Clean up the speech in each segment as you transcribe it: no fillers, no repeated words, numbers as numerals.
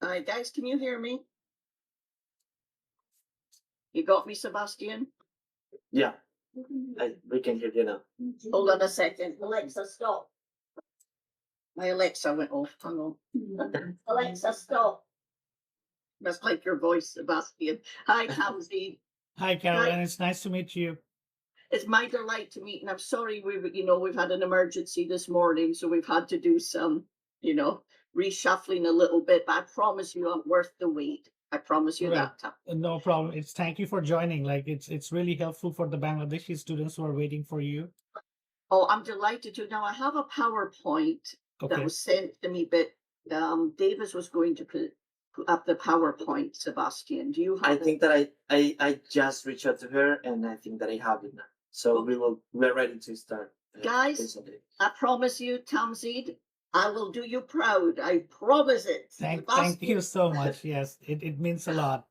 All right, guys, can you hear me? You got me, Sebastian? Yeah, we can hear you now. Hold on a second. Alexa, stop. My Alexa went off. Hang on. Alexa, stop. That's like your voice, Sebastian. Hi, Tamsi. Hi, Caroline. It's nice to meet you. It's my delight to meet, and I'm sorry we've had an emergency this morning, so we've had to do some, reshuffling a little bit. But I promise you, I'm worth the wait. I promise you Right. that. No problem. It's thank you for joining. Like it's really helpful for the Bangladeshi students who are waiting for you. Oh, I'm delighted to. Now I have a PowerPoint that Okay. was sent to me, but Davis was going to put up the PowerPoint. Sebastian, do you have I it? think that I just reached out to her, and I think that I have it now. So we're ready to start. Guys, recently. I promise you, Tamzid, I will do you proud. I promise it. Thank you so much. Yes, it means a lot.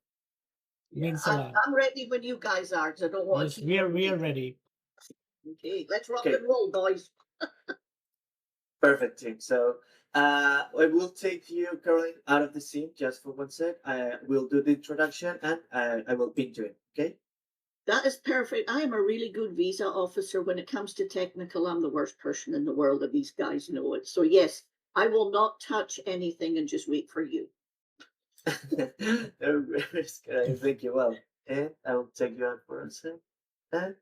It means a lot. I'm ready when you guys are, because I don't want Yes, to keep we are ready. Okay, let's rock Okay. and roll, boys. Perfect, team. So I will take you, Caroline, out of the scene just for 1 sec. I will do the introduction, and I will pin you in. Okay. That is perfect. I am a really good visa officer. When it comes to technical, I'm the worst person in the world, and these guys know it. So yes, I will not touch anything and just wait for you. Thank you. Well, and I will take you out for a sec. And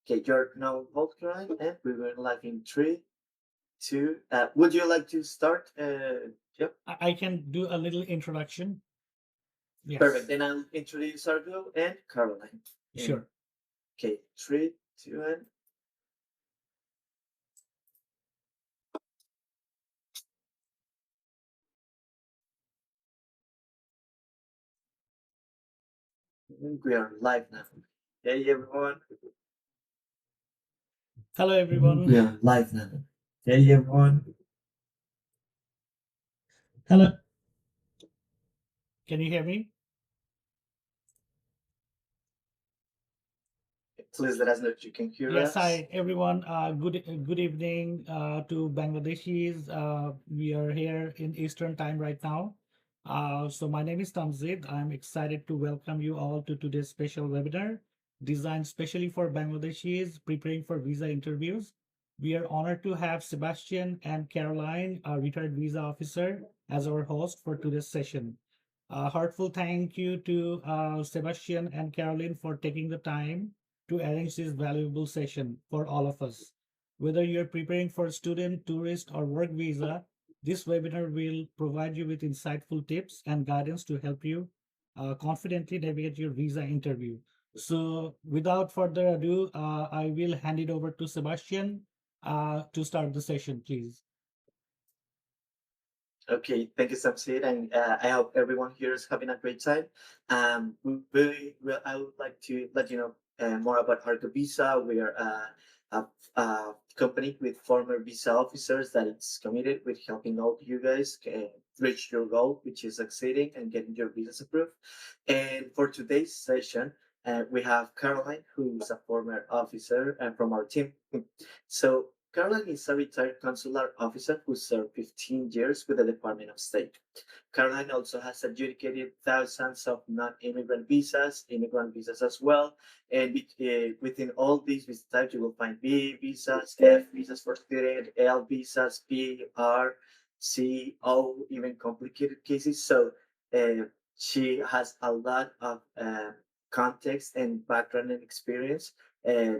okay, you're now both Caroline, and we will live in 3, 2. Would you like to start? Yep. I can do a little introduction. Yes. Perfect. Then I'll introduce Argo and Caroline. Sure. Okay, 3, 2, and we are live now. Hey everyone. Hello, everyone. We are live now. Hey everyone. Hello. Can you hear me? Please let us know if you can hear Yes, us. hi everyone. Good evening to Bangladeshis. We are here in Eastern Time right now. So my name is Tamzid. I'm excited to welcome you all to today's special webinar designed specially for Bangladeshis preparing for visa interviews. We are honored to have Sebastian and Caroline, a retired visa officer, as our host for today's session. Heartful thank you to Sebastian and Caroline for taking the time to arrange this valuable session for all of us. Whether you're preparing for a student, tourist, or work visa, this webinar will provide you with insightful tips and guidance to help you confidently navigate your visa interview. So, without further ado, I will hand it over to Sebastian to start the session, please. Okay, thank you, Samsid, and I hope everyone here is having a great time. I would like to let you know more about Argo Visa. We are a company with former visa officers that is committed with helping all you guys reach your goal, which is succeeding and getting your visas approved. And for today's session, we have Caroline, who is a former officer from our team. So Caroline is a retired consular officer who served 15 years with the Department of State. Caroline also has adjudicated thousands of non-immigrant visas, immigrant visas as well. And within all these visa types, you will find B visas, F visas for student, L visas, P, R, C, O, even complicated cases. So she has a lot of context and background and experience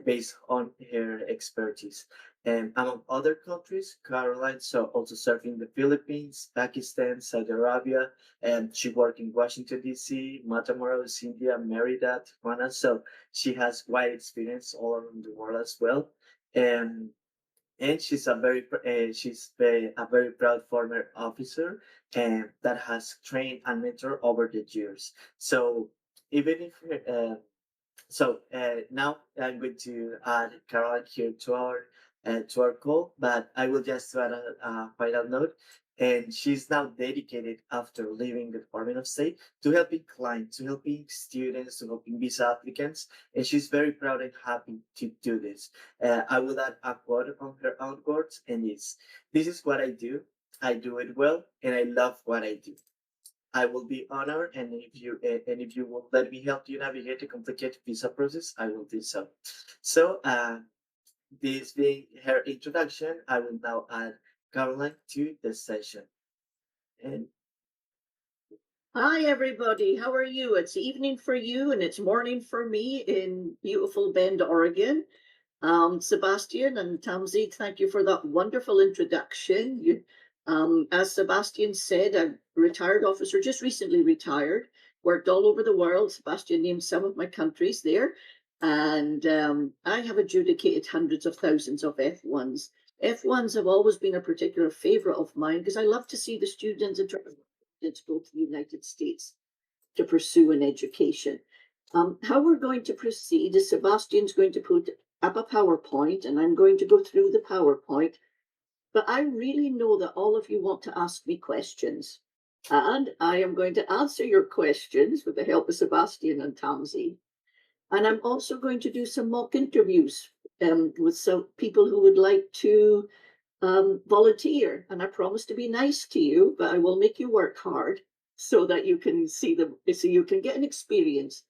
based on her expertise. And among other countries, Caroline so also served in the Philippines, Pakistan, Saudi Arabia, and she worked in Washington D.C., Matamoros, India, Merida, Tijuana. So she has wide experience all around the world as well. And she's a very proud former officer and that has trained and mentored over the years. So even if now I'm going to add Caroline here to our call, but I will just add a final note. And she's now dedicated after leaving the Department of State to helping clients, to helping students, to helping visa applicants. And she's very proud and happy to do this. I will add a quote on her own words, and it's, "This is what I do. I do it well, and I love what I do. I will be honored, and if you will let me help you navigate the complicated visa process, I will do so." So, this being her introduction, I will now add Caroline to the session. And Hi, everybody. How are you? It's evening for you and it's morning for me in beautiful Bend, Oregon. Sebastian and Tamzid, thank you for that wonderful introduction. As Sebastian said, I'm a retired officer, just recently retired, worked all over the world. Sebastian named some of my countries there. And I have adjudicated hundreds of thousands of F1s. F1s have always been a particular favorite of mine because I love to see the students go to the United States to pursue an education. How we're going to proceed is Sebastian's going to put up a PowerPoint and I'm going to go through the PowerPoint. But I really know that all of you want to ask me questions. And I am going to answer your questions with the help of Sebastian and Tamsi. And I'm also going to do some mock interviews with some people who would like to volunteer. And I promise to be nice to you, but I will make you work hard so that you can so you can get an experience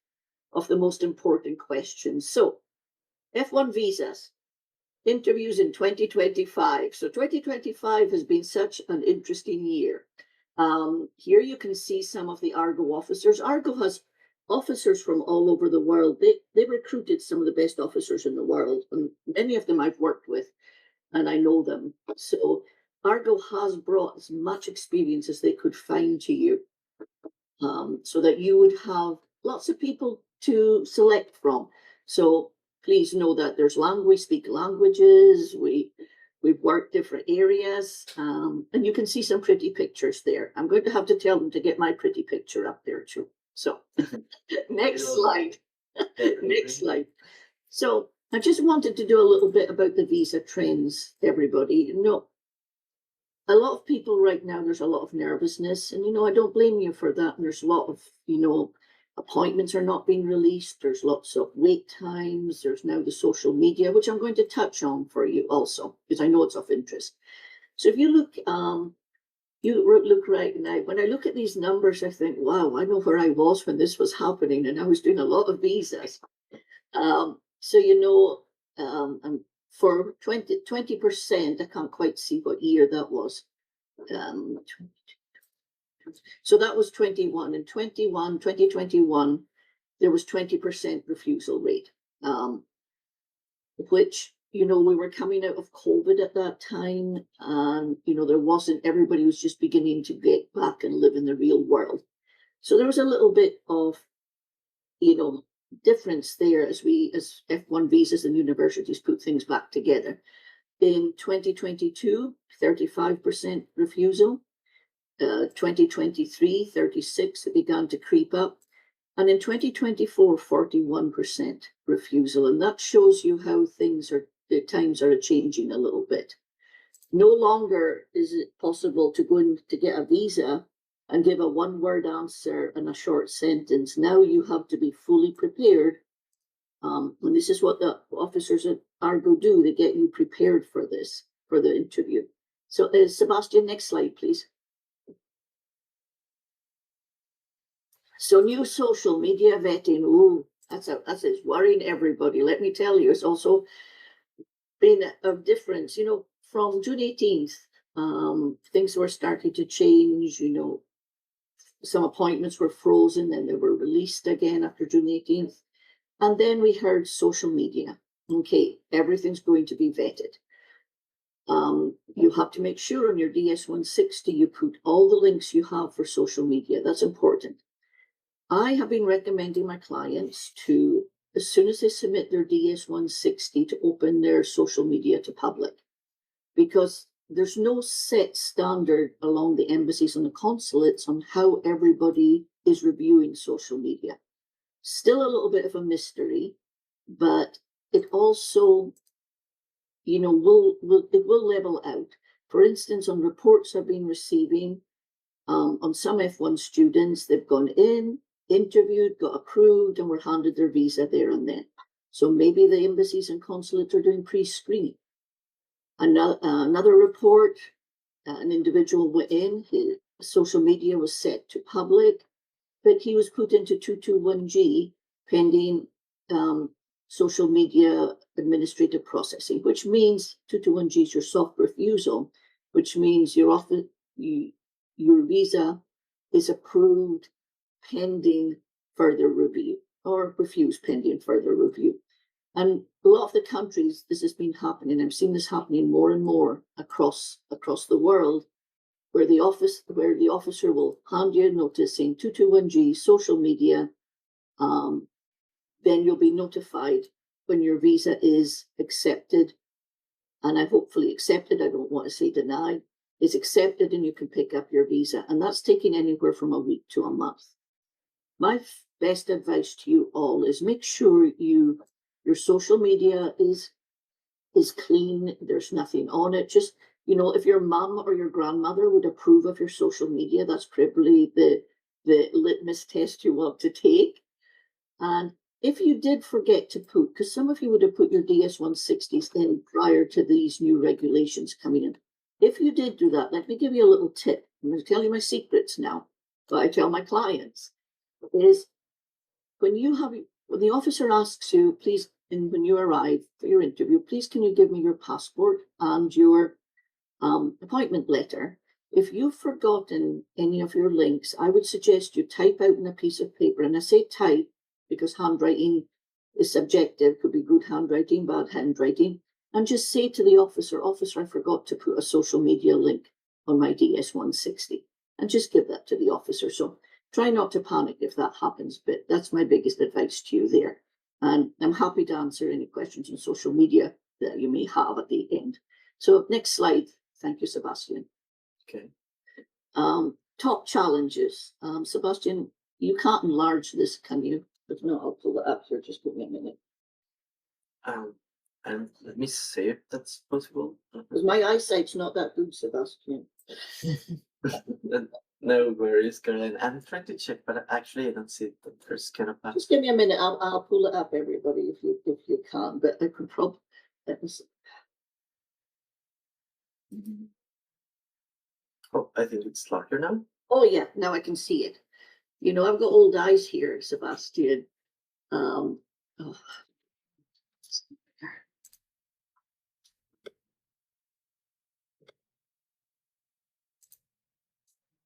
of the most important questions. So F1 visas, interviews in 2025. So 2025 has been such an interesting year. Here you can see some of the Argo officers. Argo has officers from all over the world. They recruited some of the best officers in the world, and many of them I've worked with, and I know them. So Argo has brought as much experience as they could find to you, so that you would have lots of people to select from. So please know that we speak languages, we've worked different areas, and you can see some pretty pictures there. I'm going to have to tell them to get my pretty picture up there too. So next slide. Next slide. So I just wanted to do a little bit about the visa trends, everybody. A lot of people right now, there's a lot of nervousness, and I don't blame you for that. And there's a lot of, appointments are not being released. There's lots of wait times. There's now the social media, which I'm going to touch on for you also, because I know it's of interest. So if you look, look right now, when I look at these numbers, I think, wow, I know where I was when this was happening, and I was doing a lot of visas. So, for 20%, I can't quite see what year that was. So that was 21. In 2021, there was 20% refusal rate, which, we were coming out of COVID at that time. And, everybody was just beginning to get back and live in the real world. So there was a little bit of, difference there as F1 visas and universities put things back together. In 2022, 35% refusal. 2023, 36, it began to creep up. And in 2024, 41% refusal. And that shows you how the times are changing a little bit. No longer is it possible to go in to get a visa and give a one-word answer and a short sentence. Now you have to be fully prepared. And this is what the officers at Argo do. They get you prepared for this, for the interview. So Sebastian, next slide, please. So new social media vetting. Oh, that's worrying everybody. Let me tell you, it's also been a difference. From June 18th, things were starting to change. Some appointments were frozen, then they were released again after June 18th. And then we heard social media. Okay, everything's going to be vetted. You have to make sure on your DS-160 you put all the links you have for social media. That's important. I have been recommending my clients to, as soon as they submit their DS-160, to open their social media to public, because there's no set standard along the embassies and the consulates on how everybody is reviewing social media. Still a little bit of a mystery, but it also, it will level out. For instance, on reports I've been receiving, on some F1 students, they've gone in, interviewed, got approved, and were handed their visa there and then. So maybe the embassies and consulates are doing pre-screening. Another report, an individual went in, his social media was set to public, but he was put into 221G pending social media administrative processing, which means 221G is your soft refusal, which means your visa is approved pending further review or refused pending further review. And a lot of the countries, this has been happening. I've seen this happening more and more across the world, where the officer will hand you a notice saying 221G social media. Then you'll be notified when your visa is accepted, and I hopefully accepted. I don't want to say denied. Is accepted, and you can pick up your visa, and that's taking anywhere from a week to a month. My best advice to you all is make sure your social media is clean. There's nothing on it. Just, if your mum or your grandmother would approve of your social media, that's probably the litmus test you want to take. And if you did forget to put, because some of you would have put your DS-160s in prior to these new regulations coming in. If you did do that, let me give you a little tip. I'm going to tell you my secrets now, what I tell my clients is when the officer asks you, please, and when you arrive for your interview, please can you give me your passport and your appointment letter? If you've forgotten any of your links, I would suggest you type out on a piece of paper, and I say type because handwriting is subjective, could be good handwriting, bad handwriting, and just say to the officer, I forgot to put a social media link on my DS-160, and just give that to the officer. So try not to panic if that happens, but that's my biggest advice to you there. And I'm happy to answer any questions on social media that you may have at the end. So next slide. Thank you, Sebastian. Okay. Top challenges. Sebastian, you can't enlarge this, can you? If not, I'll pull it up here. Just give me a minute. And let me see if that's possible. Because my eyesight's not that good, Sebastian. No worries, Caroline. I'm trying to check, but actually I don't see that there's kind of a... Just give me a minute. I'll pull it up, everybody, if you can. But I could probably let me see. Oh, I think it's larger now. Oh yeah, now I can see it. I've got old eyes here, Sebastian. Oh.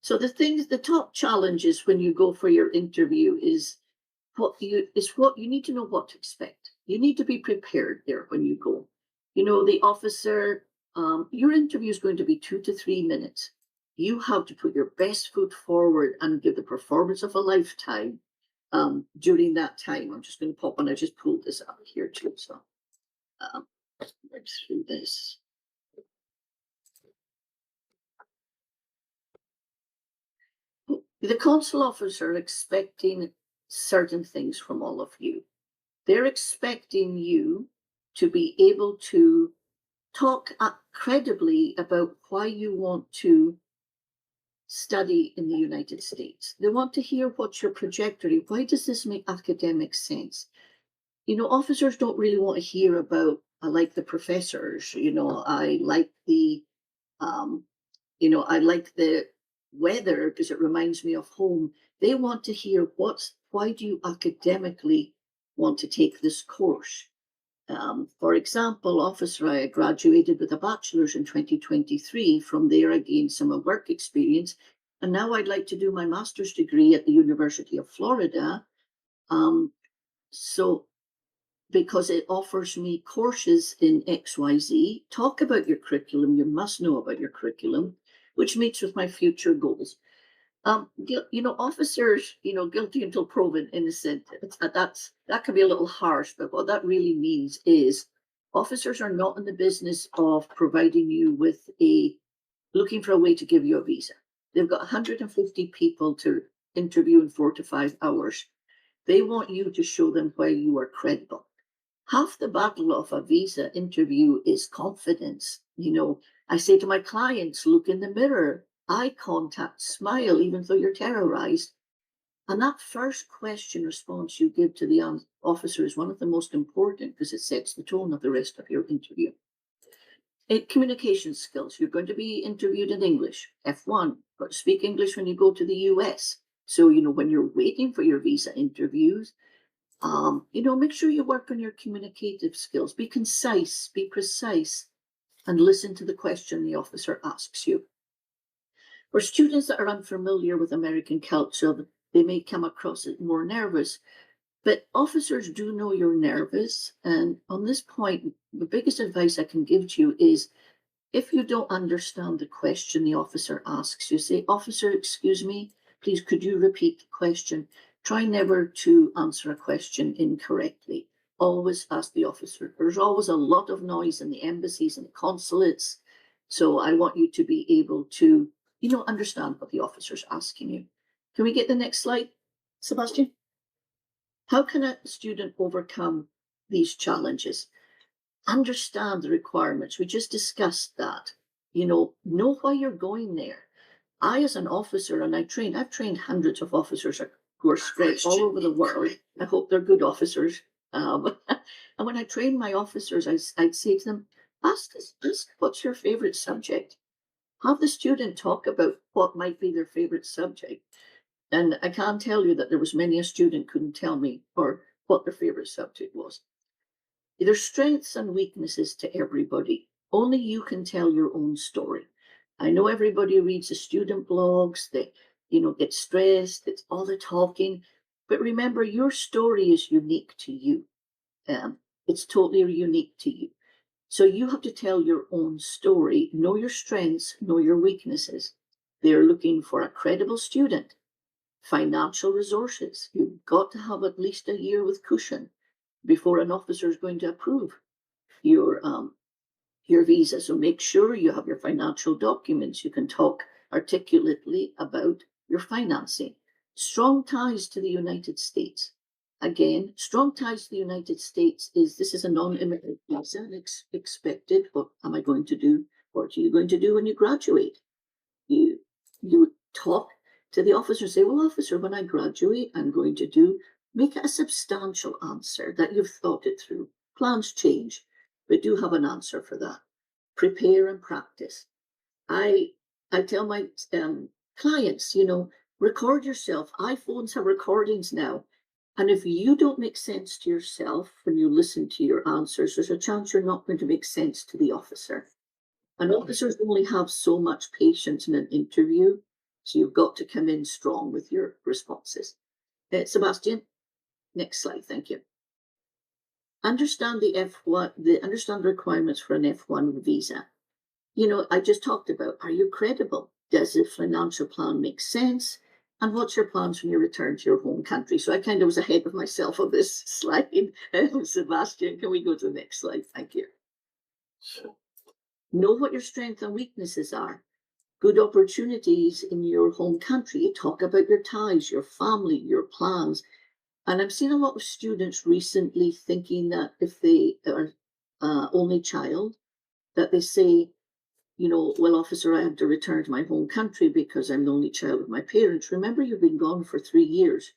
So the top challenges when you go for your interview is what you need to know what to expect. You need to be prepared there when you go. The officer, your interview is going to be 2 to 3 minutes. You have to put your best foot forward and give the performance of a lifetime during that time. I'm just going to pop on. I just pulled this up here too. So let's through this. The consul officers are expecting certain things from all of you. They're expecting you to be able to talk credibly about why you want to study in the United States. They want to hear what's your trajectory. Why does this make academic sense? Officers don't really want to hear about, I like the professors, I like the, I like the weather because it reminds me of home. They want to hear why do you academically want to take this course? For example, officer, I graduated with a bachelor's in 2023. From there, I gained some work experience, and now I'd like to do my master's degree at the University of Florida. So because it offers me courses in XYZ, talk about your curriculum. You must know about your curriculum, which meets with my future goals. Officers, guilty until proven innocent. That can be a little harsh, but what that really means is officers are not in the business of providing you with looking for a way to give you a visa. They've got 150 people to interview in 4 to 5 hours. They want you to show them why you are credible. Half the battle of a visa interview is confidence. I say to my clients, look in the mirror, eye contact, smile, even though you're terrorized. And that first question response you give to the officer is one of the most important because it sets the tone of the rest of your interview. Communication skills. You're going to be interviewed in English, F1, but speak English when you go to the US. So, when you're waiting for your visa interviews, make sure you work on your communicative skills. Be concise, be precise, and listen to the question the officer asks you. For students that are unfamiliar with American culture, they may come across it more nervous, but officers do know you're nervous. And on this point, the biggest advice I can give to you is if you don't understand the question the officer asks you, say, officer, excuse me, please, could you repeat the question? Try never to answer a question incorrectly. Always ask the officer. There's always a lot of noise in the embassies and the consulates. So I want you to be able to, understand what the officer's asking you. Can we get the next slide, Sebastian? How can a student overcome these challenges? Understand the requirements. We just discussed that. Know why you're going there. I, as an officer, and I've trained hundreds of officers who are spread all over the world. I hope they're good officers. And when I train my officers, I'd say to them, ask what's your favorite subject? Have the student talk about what might be their favorite subject. And I can't tell you that there was many a student couldn't tell me or what their favorite subject was. There's strengths and weaknesses to everybody. Only you can tell your own story. I know everybody reads the student blogs, they, get stressed, it's all the talking. But remember, your story is unique to you. It's totally unique to you. So you have to tell your own story, know your strengths, know your weaknesses. They're looking for a credible student. Financial resources. You've got to have at least a year with cushion before an officer is going to approve your visa. So make sure you have your financial documents. You can talk articulately about your financing. Strong ties to the United States. Again, strong ties to the United States this is a non-immigrant visa expected. What am I going to do? What are you going to do when you graduate? You talk to the officer, say, well, officer, when I graduate, I'm going to make it a substantial answer that you've thought it through. Plans change, but do have an answer for that. Prepare and practice. I tell my clients, record yourself. iPhones have recordings now. And if you don't make sense to yourself when you listen to your answers, there's a chance you're not going to make sense to the officer. And officers only have so much patience in an interview, so you've got to come in strong with your responses. Sebastian, next slide, thank you. Understand the understand the requirements for an F1 visa. I just talked about, are you credible? Does the financial plan make sense? And what's your plans when you return to your home country? So I kind of was ahead of myself on this slide. Sebastian, can we go to the next slide? Thank you. Sure. Know what your strengths and weaknesses are. Good opportunities in your home country. Talk about your ties, your family, your plans. And I've seen a lot of students recently thinking that if they are only child, that they say, well, officer, I have to return to my home country because I'm the only child of my parents. Remember, you've been gone for 3 years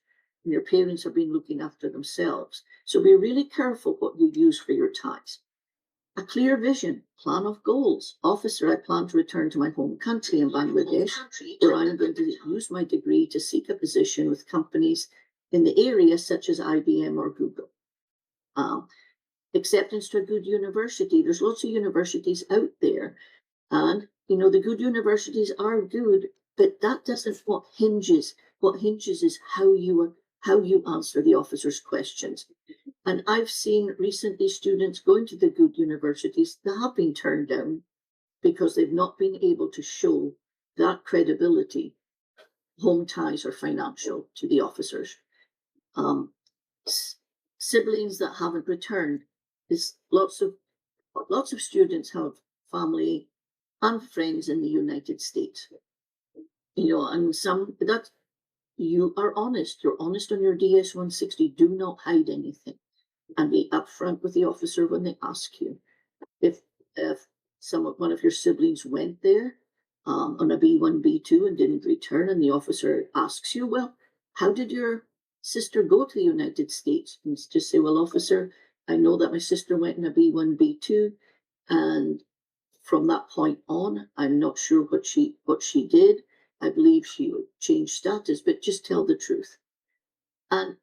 and your parents have been looking after themselves. So be really careful what you use for your ties. A clear vision, plan of goals. Officer, I plan to return to my home country in Bangladesh, where I'm going to use my degree to seek a position with companies in the area such as IBM or Google. Acceptance to a good university. There's lots of universities out there. And, the good universities are good, but that doesn't what hinges. What hinges is how you answer the officer's questions. And I've seen recently students going to the good universities that have been turned down because they've not been able to show that credibility, home ties or financial, to the officers. Siblings that haven't returned. Lots of students have family and friends in the United States. And some that you are honest. You're honest on your DS-160. Do not hide anything. And be upfront with the officer when they ask you. If one of your siblings went there on a B1, B2 and didn't return, and the officer asks you, well, how did your sister go to the United States? And just say, well, officer, I know that my sister went in a B1, B2, and from that point on, I'm not sure what she did. I believe she changed status, but just tell the truth. And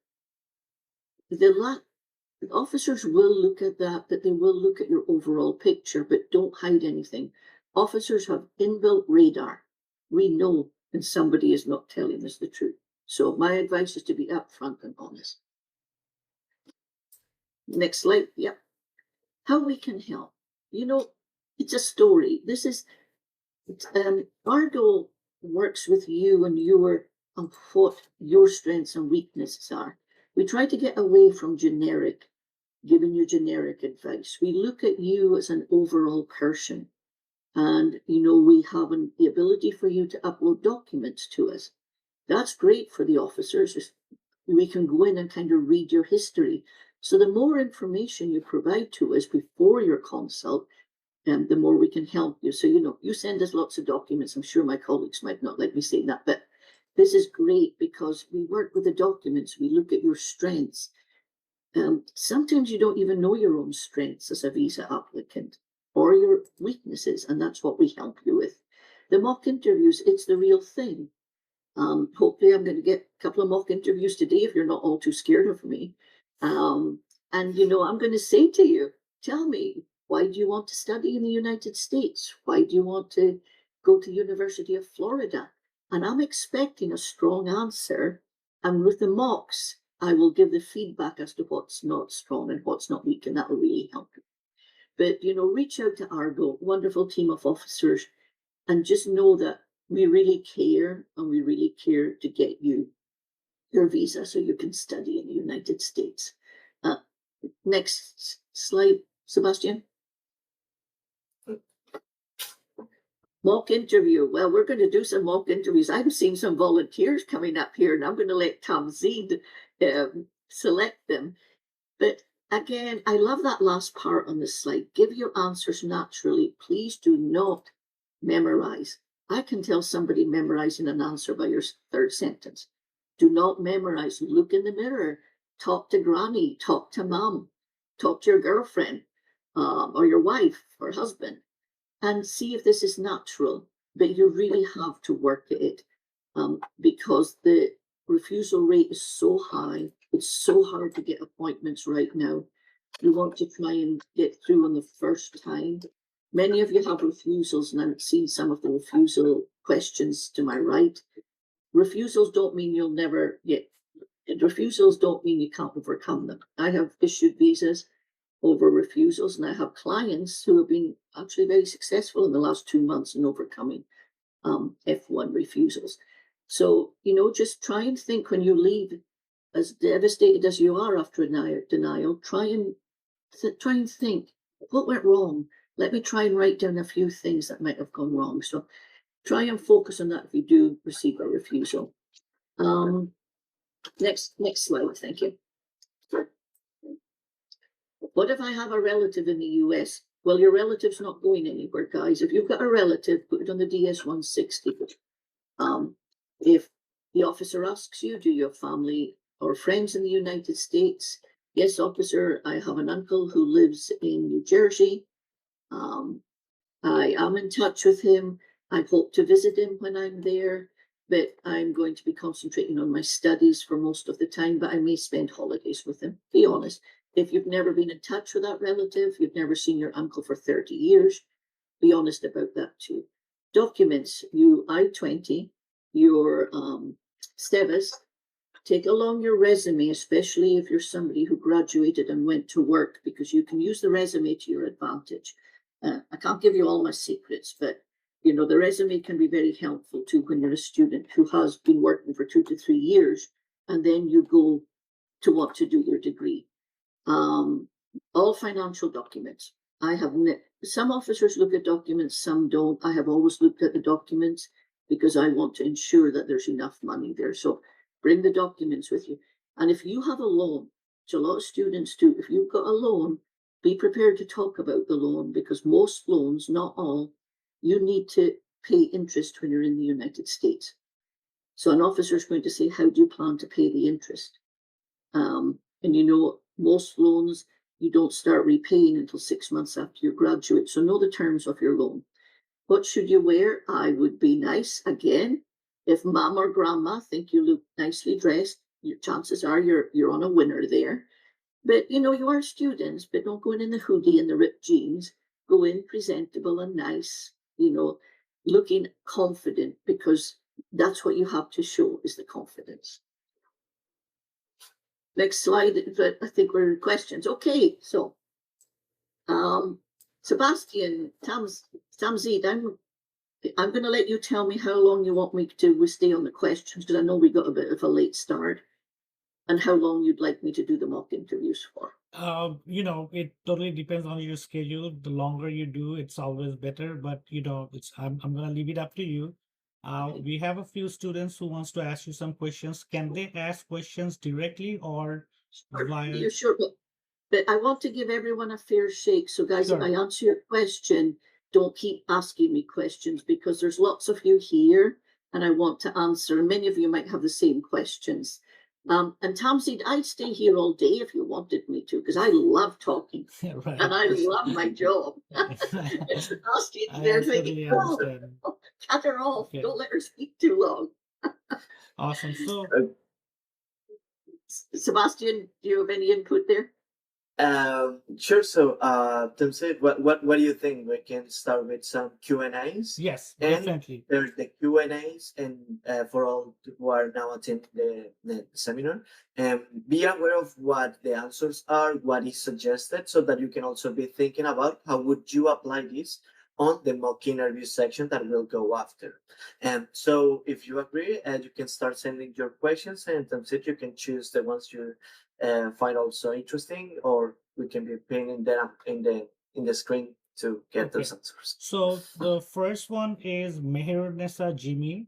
the officers will look at that, but they will look at your overall picture, but don't hide anything. Officers have inbuilt radar. We know when somebody is not telling us the truth. So my advice is to be upfront and honest. Next slide. Yep. How we can help. You know, it's a story. This is Argo works with you and on what your strengths and weaknesses are. We try to get away from giving you generic advice. We look at you as an overall person. And, we have the ability for you to upload documents to us. That's great for the officers. We can go in and kind of read your history. So the more information you provide to us before your consult, the more we can help you. So, you send us lots of documents. I'm sure my colleagues might not like me saying that, but this is great because we work with the documents. We look at your strengths. Sometimes you don't even know your own strengths as a visa applicant or your weaknesses, and that's what we help you with. The mock interviews, it's the real thing. Hopefully I'm going to get a couple of mock interviews today if you're not all too scared of me. And, I'm going to say to you, tell me, why do you want to study in the United States? Why do you want to go to University of Florida? And I'm expecting a strong answer. And with the mocks, I will give the feedback as to what's not strong and what's not weak, and that will really help you. But, reach out to Argo, wonderful team of officers, and just know that we really care, and we really care to get you your visa so you can study in the United States. Next slide, Sebastian. Mock interview. Well, we're going to do some mock interviews. I'm seeing some volunteers coming up here, and I'm going to let Tom Zed select them. But again, I love that last part on the slide. Give your answers naturally. Please do not memorize. I can tell somebody memorizing an answer by your third sentence. Do not memorize. Look in the mirror. Talk to granny. Talk to mom. Talk to your girlfriend or your wife or husband and see if this is natural. But you really have to work at it because the refusal rate is so high. It's so hard to get appointments right now. You want to try and get through on the first time. Many of you have refusals, and I've seen some of the refusal questions to my right. Refusals don't mean you'll never get. Refusals don't mean you can't overcome them. I have issued visas over refusals, and I have clients who have been actually very successful in the last 2 months in overcoming F1 refusals. So, just try and think when you leave, as devastated as you are after a denial, try and think, what went wrong? Let me try and write down a few things that might have gone wrong. So try and focus on that if you do receive a refusal. Next slide, thank you. What if I have a relative in the US? Well, your relative's not going anywhere, guys. If you've got a relative, put it on the DS-160. If the officer asks you, do you have family or friends in the United States? Yes, officer, I have an uncle who lives in New Jersey. I am in touch with him. I hope to visit him when I'm there, but I'm going to be concentrating on my studies for most of the time, but I may spend holidays with him. Be honest. If you've never been in touch with that relative, you've never seen your uncle for 30 years, be honest about that too. Documents, you I-20, your STEVIS, take along your resume, especially if you're somebody who graduated and went to work, because you can use the resume to your advantage. I can't give you all my secrets, but the resume can be very helpful too when you're a student who has been working for 2 to 3 years, and then you go to want to do your degree. All financial documents. I have some officers look at documents, some don't. I have always looked at the documents because I want to ensure that there's enough money there. So bring the documents with you. And if you have a loan, which a lot of students do, if you've got a loan, be prepared to talk about the loan, because most loans, not all, you need to pay interest when you're in the United States. So an officer is going to say, how do you plan to pay the interest? And most loans, you don't start repaying until 6 months after you graduate. So know the terms of your loan. What should you wear? I would be nice. Again, if mom or grandma think you look nicely dressed, your chances are you're on a winner there. But you are students, but don't go in the hoodie and the ripped jeans. Go in presentable and nice, looking confident, because that's what you have to show, is the confidence. Next slide. I think we're in questions. Okay, so Sebastian, Tamzid, I'm going to let you tell me how long you want me to stay on the questions, because I know we got a bit of a late start, and how long you'd like me to do the mock interviews for. It totally depends on your schedule. The longer you do, it's always better. But I'm gonna leave it up to you. We have a few students who wants to ask you some questions. Can they ask questions directly or via? You're sure, but I want to give everyone a fair shake. So, guys, if Sure. I answer your question, don't keep asking me questions, because there's lots of you here, and I want to answer. And many of you might have the same questions. And Tamzid, I'd stay here all day if you wanted me to, because I love talking Right. and I love my job. It's Sebastian I there totally thinking, understand. cut her off. Okay. Don't let her speak too long. Awesome. So Sebastian, do you have any input there? Sure. So, Timsit, what do you think? We can start with some Q&As. yes, And definitely. there's the Q&As, and for all who are now attending the seminar, be aware of what the answers are, what is suggested, so that you can also be thinking about how would you apply this on the mock interview section that will go after. And so if you agree, you can start sending your questions, and Timsit, you can choose the ones you find also interesting, or we can be pinning them in the screen to get Okay. those answers. So the first one is Mehrunessa Jimmy.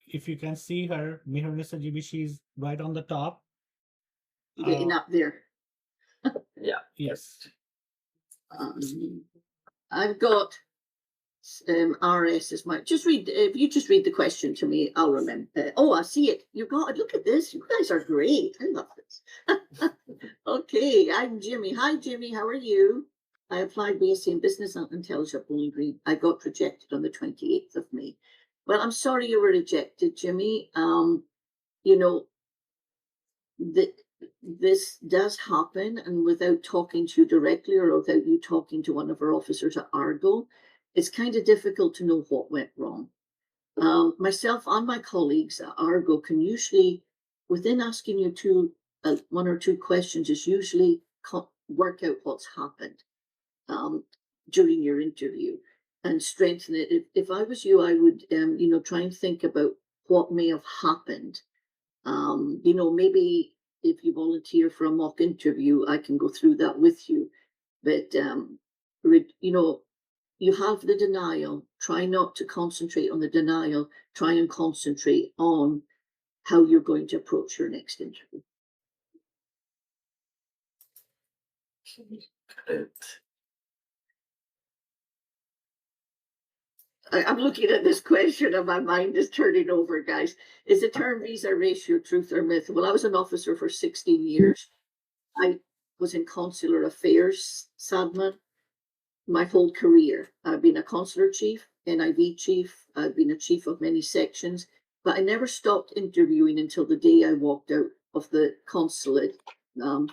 If you can see her, Mehrunessa Jimmy, she's right on the top. Getting up there. Yeah. Yes. I've got RS is my. Just read. If you just read the question to me, I'll remember. Oh, I see it. You got it. Look at this. You guys are great. I love this. Okay, I'm Jimmy. Hi, Jimmy. How are you? I applied BSc in Business and Intelligence at Bowling Green. I got rejected on the 28th of May. Well, I'm sorry you were rejected, Jimmy. This does happen, and without talking to you directly, or without you talking to one of our officers at Argo, it's kind of difficult to know what went wrong. Myself and my colleagues at Argo can usually, within asking you one or two questions, is usually work out what's happened during your interview and strengthen it. If I was you, I would try and think about what may have happened. Maybe if you volunteer for a mock interview, I can go through that with you. But you have the denial. Try not to concentrate on the denial. Try and concentrate on how you're going to approach your next interview. Good. I'm looking at this question and my mind is turning over, guys. Is the term visa ratio truth or myth? Well, I was an officer for 16 years. I was in consular affairs, Sadman, my whole career. I've been a consular chief, NIV chief. I've been a chief of many sections, but I never stopped interviewing until the day I walked out of the consulate and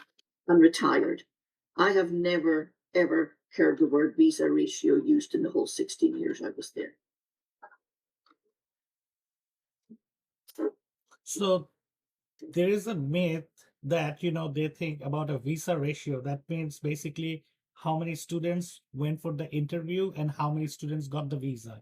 retired. I have never, ever heard the word visa ratio used in the whole 16 years I was there. So there is a myth that they think about a visa ratio. That means basically how many students went for the interview and how many students got the visa.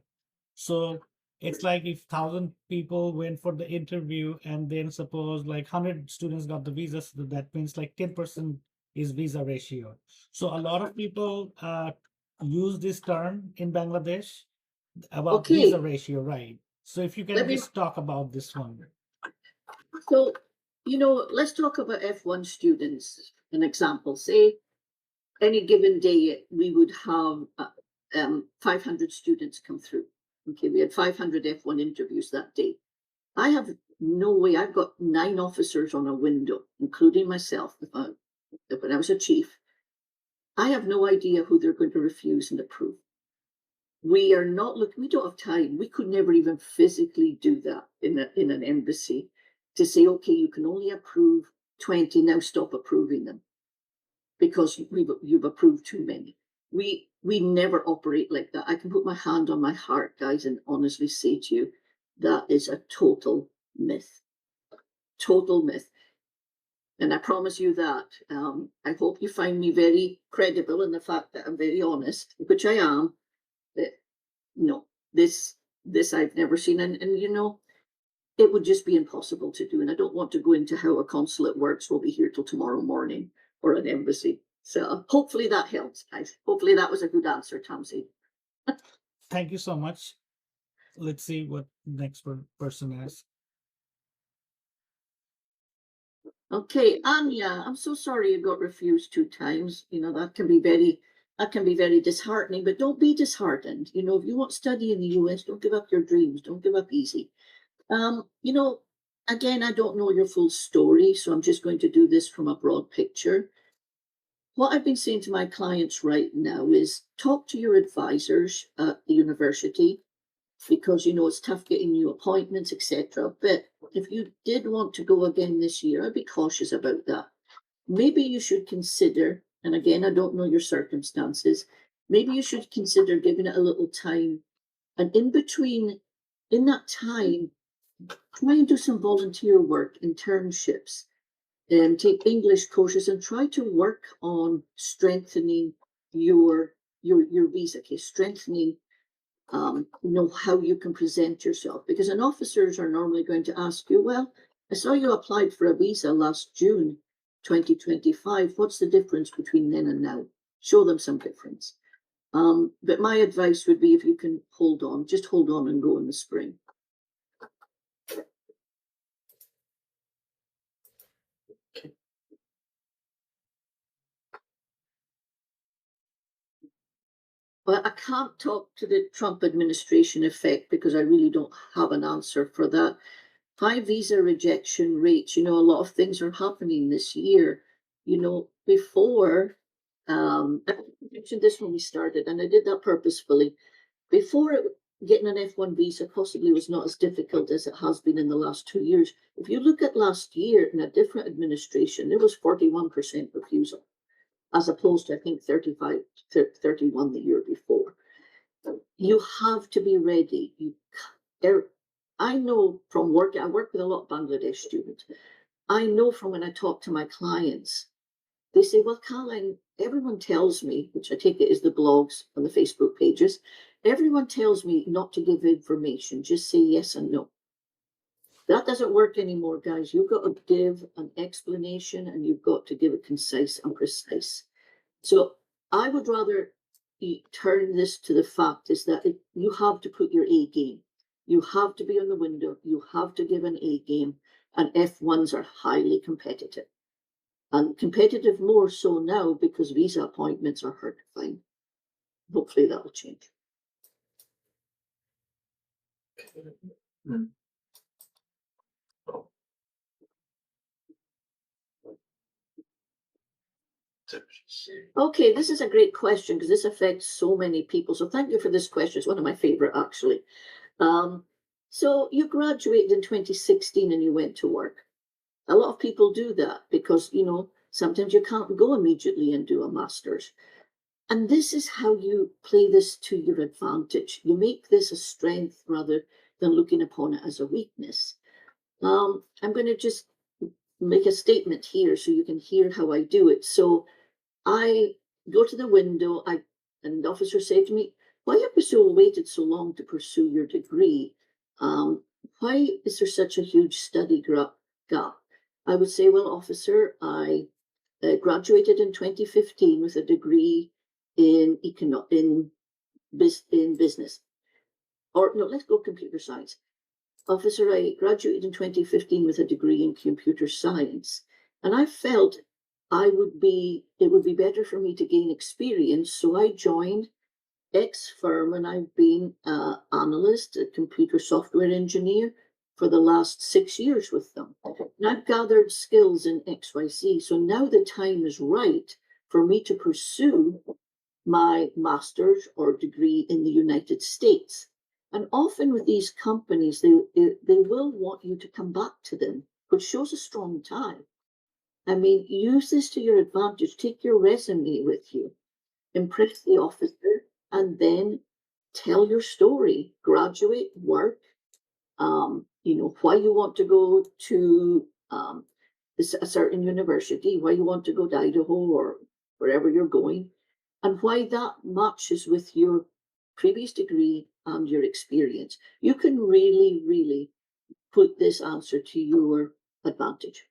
So it's like if 1,000 people went for the interview and then suppose like 100 students got the visa, so that means like 10% is visa ratio. So a lot of people use this term in Bangladesh about visa ratio, right? So if you can just talk about this one. So, let's talk about F1 students. An example, say any given day, we would have 500 students come through. Okay, we had 500 F1 interviews that day. I have no way. I've got 9 officers on a window, including myself, when I was a chief. I have no idea who they're going to refuse and approve. We are not looking, we don't have time. We could never even physically do that in an embassy, to say, okay, you can only approve 20, now stop approving them because you've approved too many. We never operate like that. I can put my hand on my heart, guys, and honestly say to you, that is a total myth. Total myth. And I promise you that. I hope you find me very credible in the fact that I'm very honest, which I am. But no, this I've never seen. And you know, it would just be impossible to do. And I don't want to go into how a consulate works. We'll be here till tomorrow morning, or an embassy. So hopefully that helps, guys. Hopefully that was a good answer, Tamsi. Thank you so much. Let's see what next person asks. Okay, Anya, I'm so sorry you got refused 2 times. You know, that can be very disheartening, but don't be disheartened. You know, if you want to study in the US, don't give up your dreams. Don't give up easy. You know, again, I don't know your full story, so I'm just going to do this from a broad picture. What I've been saying to my clients right now is talk to your advisors at the university, because you know it's tough getting new appointments, etc. But if you did want to go again this year, I'd be cautious about that. Maybe you should consider, and again, I don't know your circumstances, maybe you should consider giving it a little time. And in that time, try and do some volunteer work, internships, and take English courses, and try to work on strengthening your visa case, strengthening you know, how you can present yourself. Because an officers are normally going to ask you, well, I saw you applied for a visa last June 2025. What's the difference between then and now? Show them some difference. But my advice would be, if you can hold on, just hold on and go in the spring. Well, I can't talk to the Trump administration effect because I really don't have an answer for that. High visa rejection rates, you know, a lot of things are happening this year. You know, before, I mentioned this when we started, and I did that purposefully. Before, getting an F1 visa possibly was not as difficult as it has been in the last 2 years. If you look at last year in a different administration, there was 41% refusal, as opposed to, I think, 31 the year before. You have to be ready. I know from work, I work with a lot of Bangladesh students. I know from when I talk to my clients, they say, well, Caroline, everyone tells me, which I take it is the blogs and the Facebook pages, everyone tells me not to give information, just say yes and no. That doesn't work anymore, guys. You've got to give an explanation, and you've got to give it concise and precise. So I would rather turn this to the fact is that you have to put your A game. You have to be on the window. You have to give an A game. And F1s are highly competitive. And competitive more so now because visa appointments are hard to find. Hopefully that will change. Okay, this is a great question because this affects so many people. So thank you for this question. It's one of my favorite, actually. So you graduated in 2016 and you went to work. A lot of people do that because, you know, sometimes you can't go immediately and do a master's. And this is how you play this to your advantage. You make this a strength rather than looking upon it as a weakness. I'm going to just make a statement here so you can hear how I do it. So I go to the window, and the officer said to me, why have you waited so long to pursue your degree? Why is there such a huge study gap? I would say, well, officer, I graduated in 2015 with a degree in business. Or no, let's go computer science. Officer, I graduated in 2015 with a degree in computer science. And I felt it would be better for me to gain experience. So I joined X firm and I've been an analyst, a computer software engineer for the last 6 years with them. And I've gathered skills in XYZ. So now the time is right for me to pursue my master's or degree in the United States. And often with these companies, they will want you to come back to them, which shows a strong tie. I mean, use this to your advantage. Take your resume with you, impress the officer, and then tell your story. Graduate, work, why you want to go to a certain university, why you want to go to Idaho or wherever you're going, and why that matches with your previous degree and your experience. You can really, really put this answer to your advantage.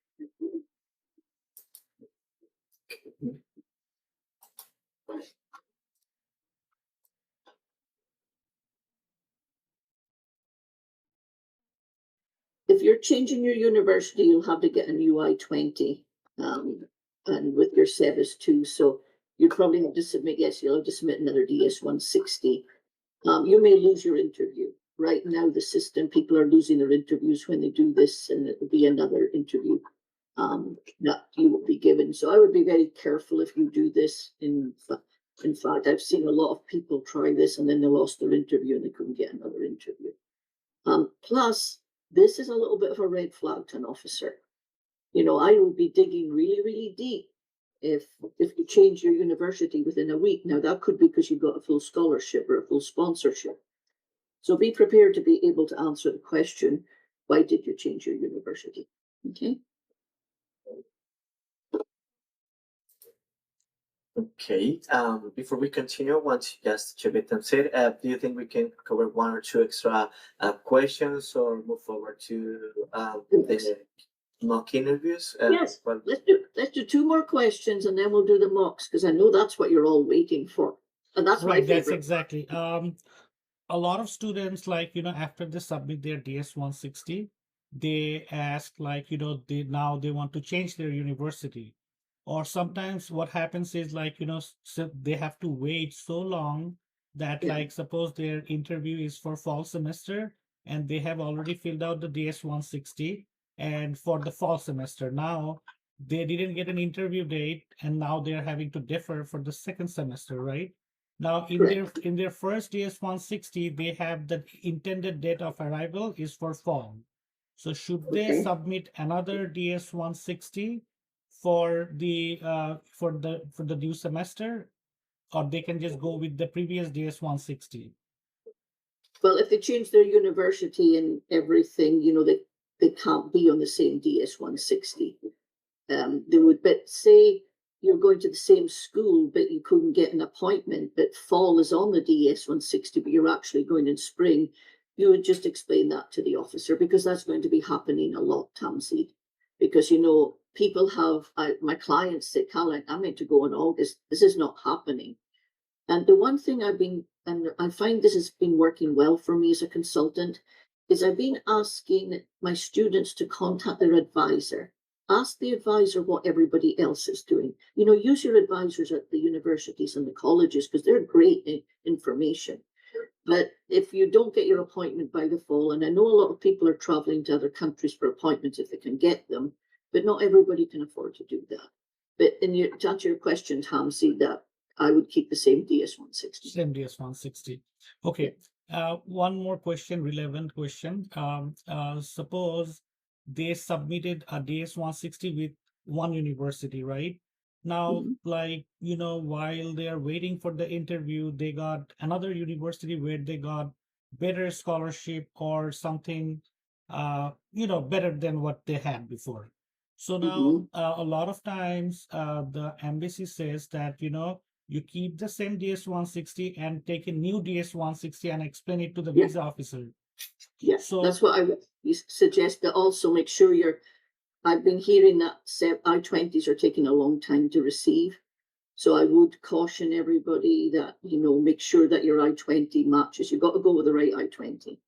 If you're changing your university, you'll have to get a new I-20 and with your SEVIS too. So you probably have to submit, yes, you'll have to submit another DS-160. You may lose your interview. Right now, the system, people are losing their interviews when they do this, and it will be another interview that you will be given. So I would be very careful if you do this. In fact, I've seen a lot of people try this and then they lost their interview and they couldn't get another interview. Plus, this is a little bit of a red flag to an officer. I will be digging really, really deep if you change your university within a week. Now, that could be because you got a full scholarship or a full sponsorship. So be prepared to be able to answer the question, why did you change your university? Okay. Okay. Before we continue, once just to get them said, do you think we can cover one or two extra questions or move forward to the mock interviews? Yes. Let's do two more questions and then we'll do the mocks, because I know that's what you're all waiting for, and that's Right, my that's favorite. exactly. A lot of students, like, after they submit their DS-160, they ask, like, they want to change their university. Or sometimes what happens is, like, so they have to wait so long that, Yeah. like, suppose their interview is for fall semester and they have already filled out the DS-160 and for the fall semester. Now they didn't get an interview date and now they're having to defer for the second semester, right? Now Correct. in their first DS-160, they have the intended date of arrival is for fall. So should they Okay. submit another DS-160 for the new semester, or they can just go with the previous DS-160? Well, if they change their university and everything, they can't be on the same DS-160. They would, but say you're going to the same school, but you couldn't get an appointment, but fall is on the DS-160, but you're actually going in spring. You would just explain that to the officer, because that's going to be happening a lot, Tamsin. Because people have my clients say, Caroline, I'm meant to go in August. This is not happening. And the one thing and I find this has been working well for me as a consultant, is I've been asking my students to contact their advisor. Ask the advisor what everybody else is doing. Use your advisors at the universities and the colleges, because they're great information. But if you don't get your appointment by the fall, and I know a lot of people are traveling to other countries for appointments if they can get them, but not everybody can afford to do that. But to answer your question, Tamsi, that I would keep the same DS-160. Same DS-160. Okay. One more question, relevant question. Suppose they submitted a DS-160 with one university, right? Now, like, while they are waiting for the interview, they got another university where they got better scholarship or something, better than what they had before. So now, a lot of times, the embassy says that, you keep the same DS-160 and take a new DS-160 and explain it to the visa officer. Yes, So that's what I would suggest. That also make sure I've been hearing that I-20s are taking a long time to receive. So I would caution everybody that, make sure that your I-20 matches. You've got to go with the right I-20.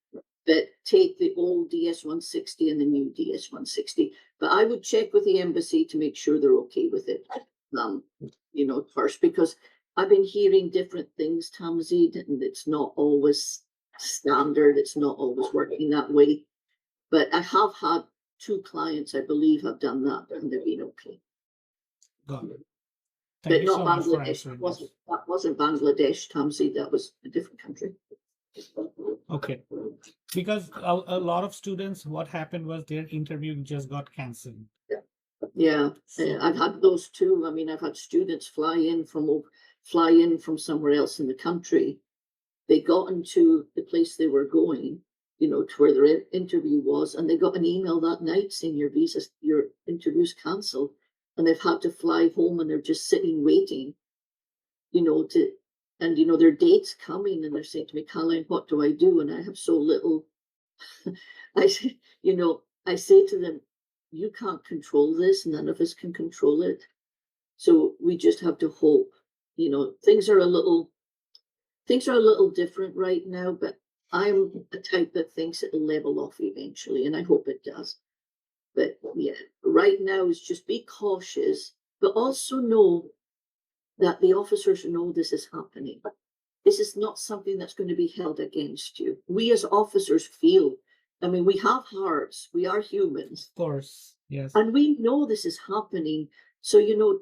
that take the old DS-160 and the new DS-160. But I would check with the embassy to make sure they're okay with it, first, because I've been hearing different things, Tamzid, and it's not always standard. It's not always working that way. But I have had 2 clients, I believe, have done that, and they've been okay. Got it. But Thank you not so much for Bangladesh. answering this. That wasn't Bangladesh, Tamzid. That was a different country. Okay. Because a lot of students, what happened was their interview just got canceled. Yeah, So, I've had those too. I mean, I've had students fly in from somewhere else in the country. They got into the place they were going, to where their interview was, and they got an email that night saying your interview's cancelled, and they've had to fly home, and they're just sitting waiting, their date's coming, and they're saying to me, Caroline, what do I do? And I have so little. I say to them, you can't control this. None of us can control it. So we just have to hope. Things are a little different right now, but I'm the type that thinks it'll level off eventually, and I hope it does. But yeah, right now is just be cautious, but also know that the officers know this is happening. This is not something that's going to be held against you. We as officers feel, I mean, we have hearts, we are humans. of course, yes. And we know this is happening. So,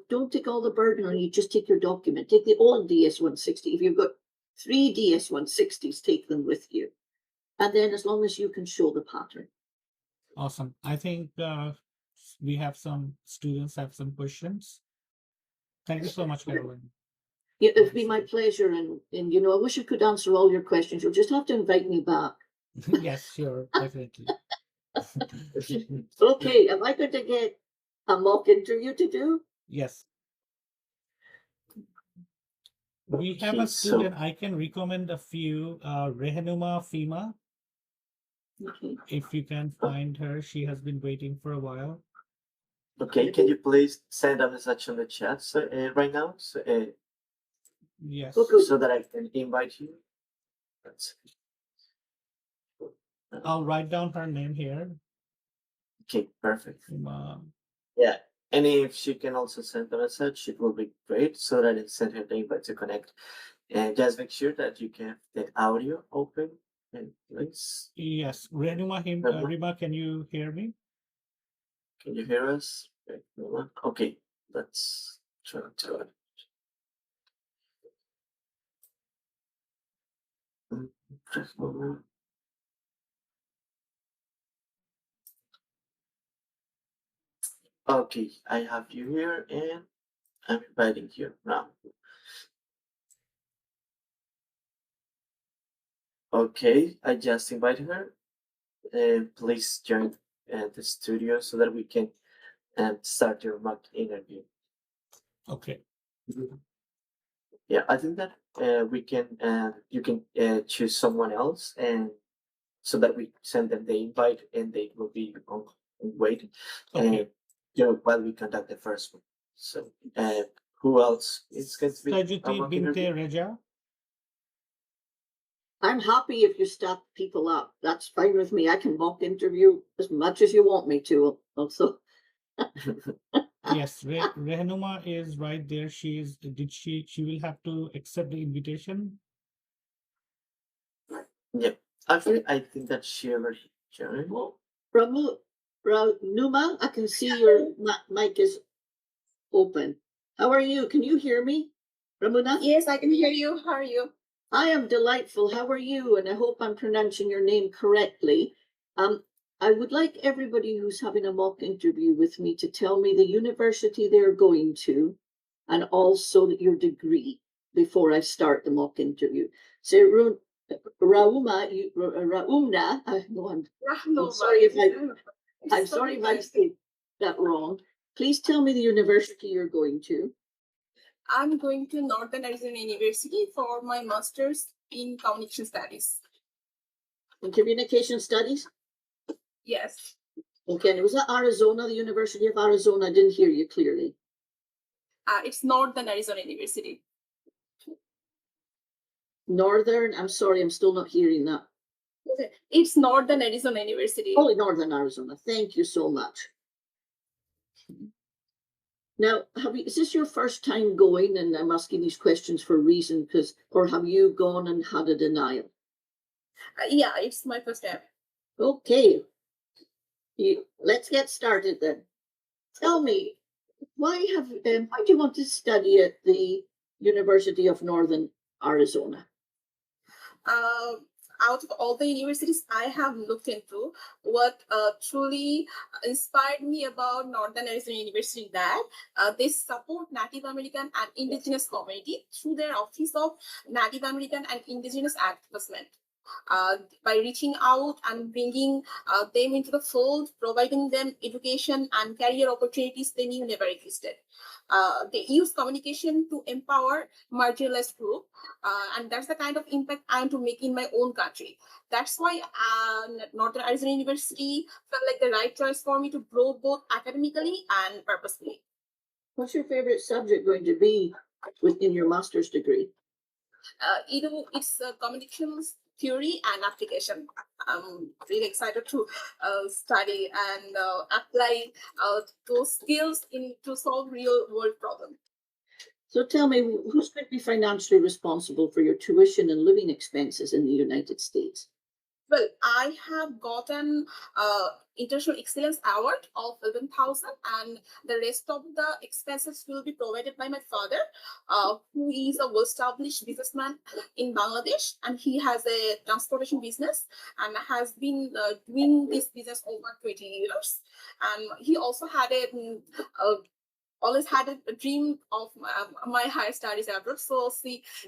don't take all the burden on you. Just take your document. Take the old DS-160. If you've got 3 DS-160s, take them with you. And then as long as you can show the pattern. Awesome. I think we have some students have some questions. Thank you so much, Caroline. Yeah, it'd be my pleasure. And I wish I could answer all your questions. You'll just have to invite me back. Yes, sure, definitely. Okay, am I going to get a mock interview to do? Yes. We have Okay, a student. I can recommend a few. Rehanuma Fima, Okay. if you can find her, she has been waiting for a while. Okay, can you please send a message on the chat right now, Yes. so that I can invite you? I'll write down her name here. Okay, perfect. Fima. Yeah, and if she can also send a message, it will be great, so that I send her the invite to connect. And just make sure that you can have the audio open. And please, Yes, Rehanuma Rima, can you hear me? can you hear us? Okay, let's try to it. Okay, I have you here, and I'm inviting you now. Okay, I just invited her. Please join the studio so that we can start your mock interview. Okay. Yeah, I think that we can you can choose someone else, and so that we send them the invite and they will be on wait. Okay. While we conduct the first one. So who else is going to be Tajuti mock Binte interview? Reja. I'm happy if you start people up. That's fine with me. I can mock interview as much as you want me to. Also, Yes, Rehanuma is right there. She will have to accept the invitation. Yeah, actually, I think that she already joined. Numa, I can see your mic is open. How are you? Can you hear me, Ramuna? Yes, I can hear you. How are you? I am delightful. How are you? And I hope I'm pronouncing your name correctly. I would like everybody who's having a mock interview with me to tell me the university they're going to, and also your degree before I start the mock interview. So, Raumna, I'm sorry if I say that wrong. Please tell me the university you're going to. I'm going to Northern Arizona University for my master's in communication studies. In communication studies? Yes. Okay, and was that Arizona, the University of Arizona? I didn't hear you clearly. It's Northern Arizona University. Northern? I'm sorry, I'm still not hearing that. Okay. It's Northern Arizona University. Oh, Northern Arizona. Thank you so much. Now, is this your first time going? And I'm asking these questions for a reason, or have you gone and had a denial? Yeah, it's my first time. Okay. Let's get started then. Tell me, why do you want to study at the University of Northern Arizona? Out of all the universities I have looked into, what truly inspired me about Northern Arizona University that they support Native American and Indigenous community through their Office of Native American and Indigenous Advancement. By reaching out and bringing them into the fold, providing them education and career opportunities they knew never existed. They use communication to empower marginalized group, and that's the kind of impact I am to make in my own country. That's why Northern Arizona University felt like the right choice for me to grow both academically and purposefully. What's your favorite subject going to be within your master's degree? It's communications theory and application. I'm really excited to study and apply those skills to solve real world problems. So tell me, who's going to be financially responsible for your tuition and living expenses in the United States? Well, I have gotten International Excellence Award of 11,000, and the rest of the expenses will be provided by my father, who is a well-established businessman in Bangladesh, and he has a transportation business and has been doing this business over 20 years. And he also had always had a dream of my higher studies abroad. So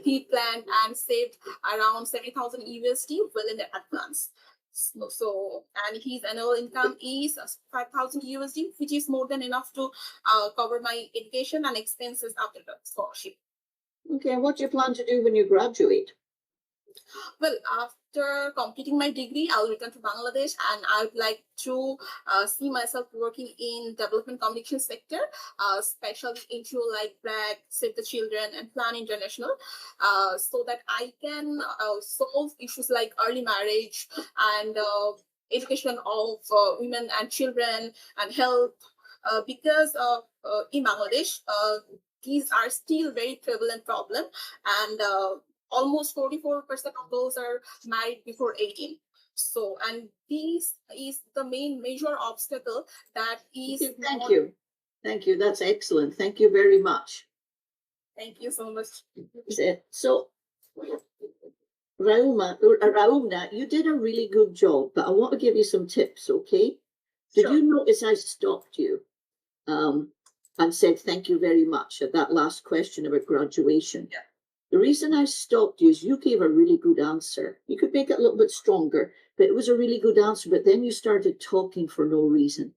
he planned and saved around 70,000 USD well in advance. So and his annual income is 5,000 USD, which is more than enough to cover my education and expenses after the scholarship. Okay, what do you plan to do when you graduate? Well, after completing my degree, I'll return to Bangladesh, and I'd like to see myself working in development communication sector, especially into like BRAC, Save the Children, and Plan International, so that I can solve issues like early marriage and education of women and children and health, because in Bangladesh, these are still very prevalent problem, and almost 44% of those are married before 18. So, and this is the main major obstacle that is. Thank you. Thank you. That's excellent. Thank you very much. Thank you so much. So, Raumna, you did a really good job, but I want to give you some tips, okay? Did you notice I stopped you and said thank you very much at that last question about graduation? Yeah. The reason I stopped you is you gave a really good answer. You could make it a little bit stronger, but it was a really good answer. But then you started talking for no reason.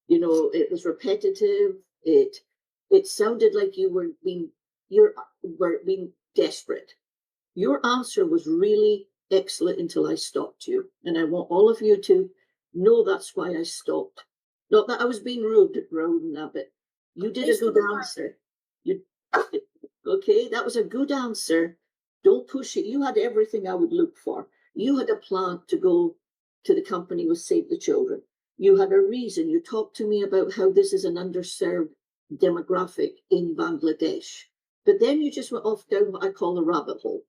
You know, it was repetitive. It sounded like you were being desperate. Your answer was really excellent until I stopped you. And I want all of you to know that's why I stopped. Not that I was being rude, but you did a good answer. Okay, that was a good answer. Don't push it. You had everything I would look for. You had a plan to go to the company with Save the Children. You had a reason. You talked to me about how this is an underserved demographic in Bangladesh. But then you just went off down what I call the rabbit hole.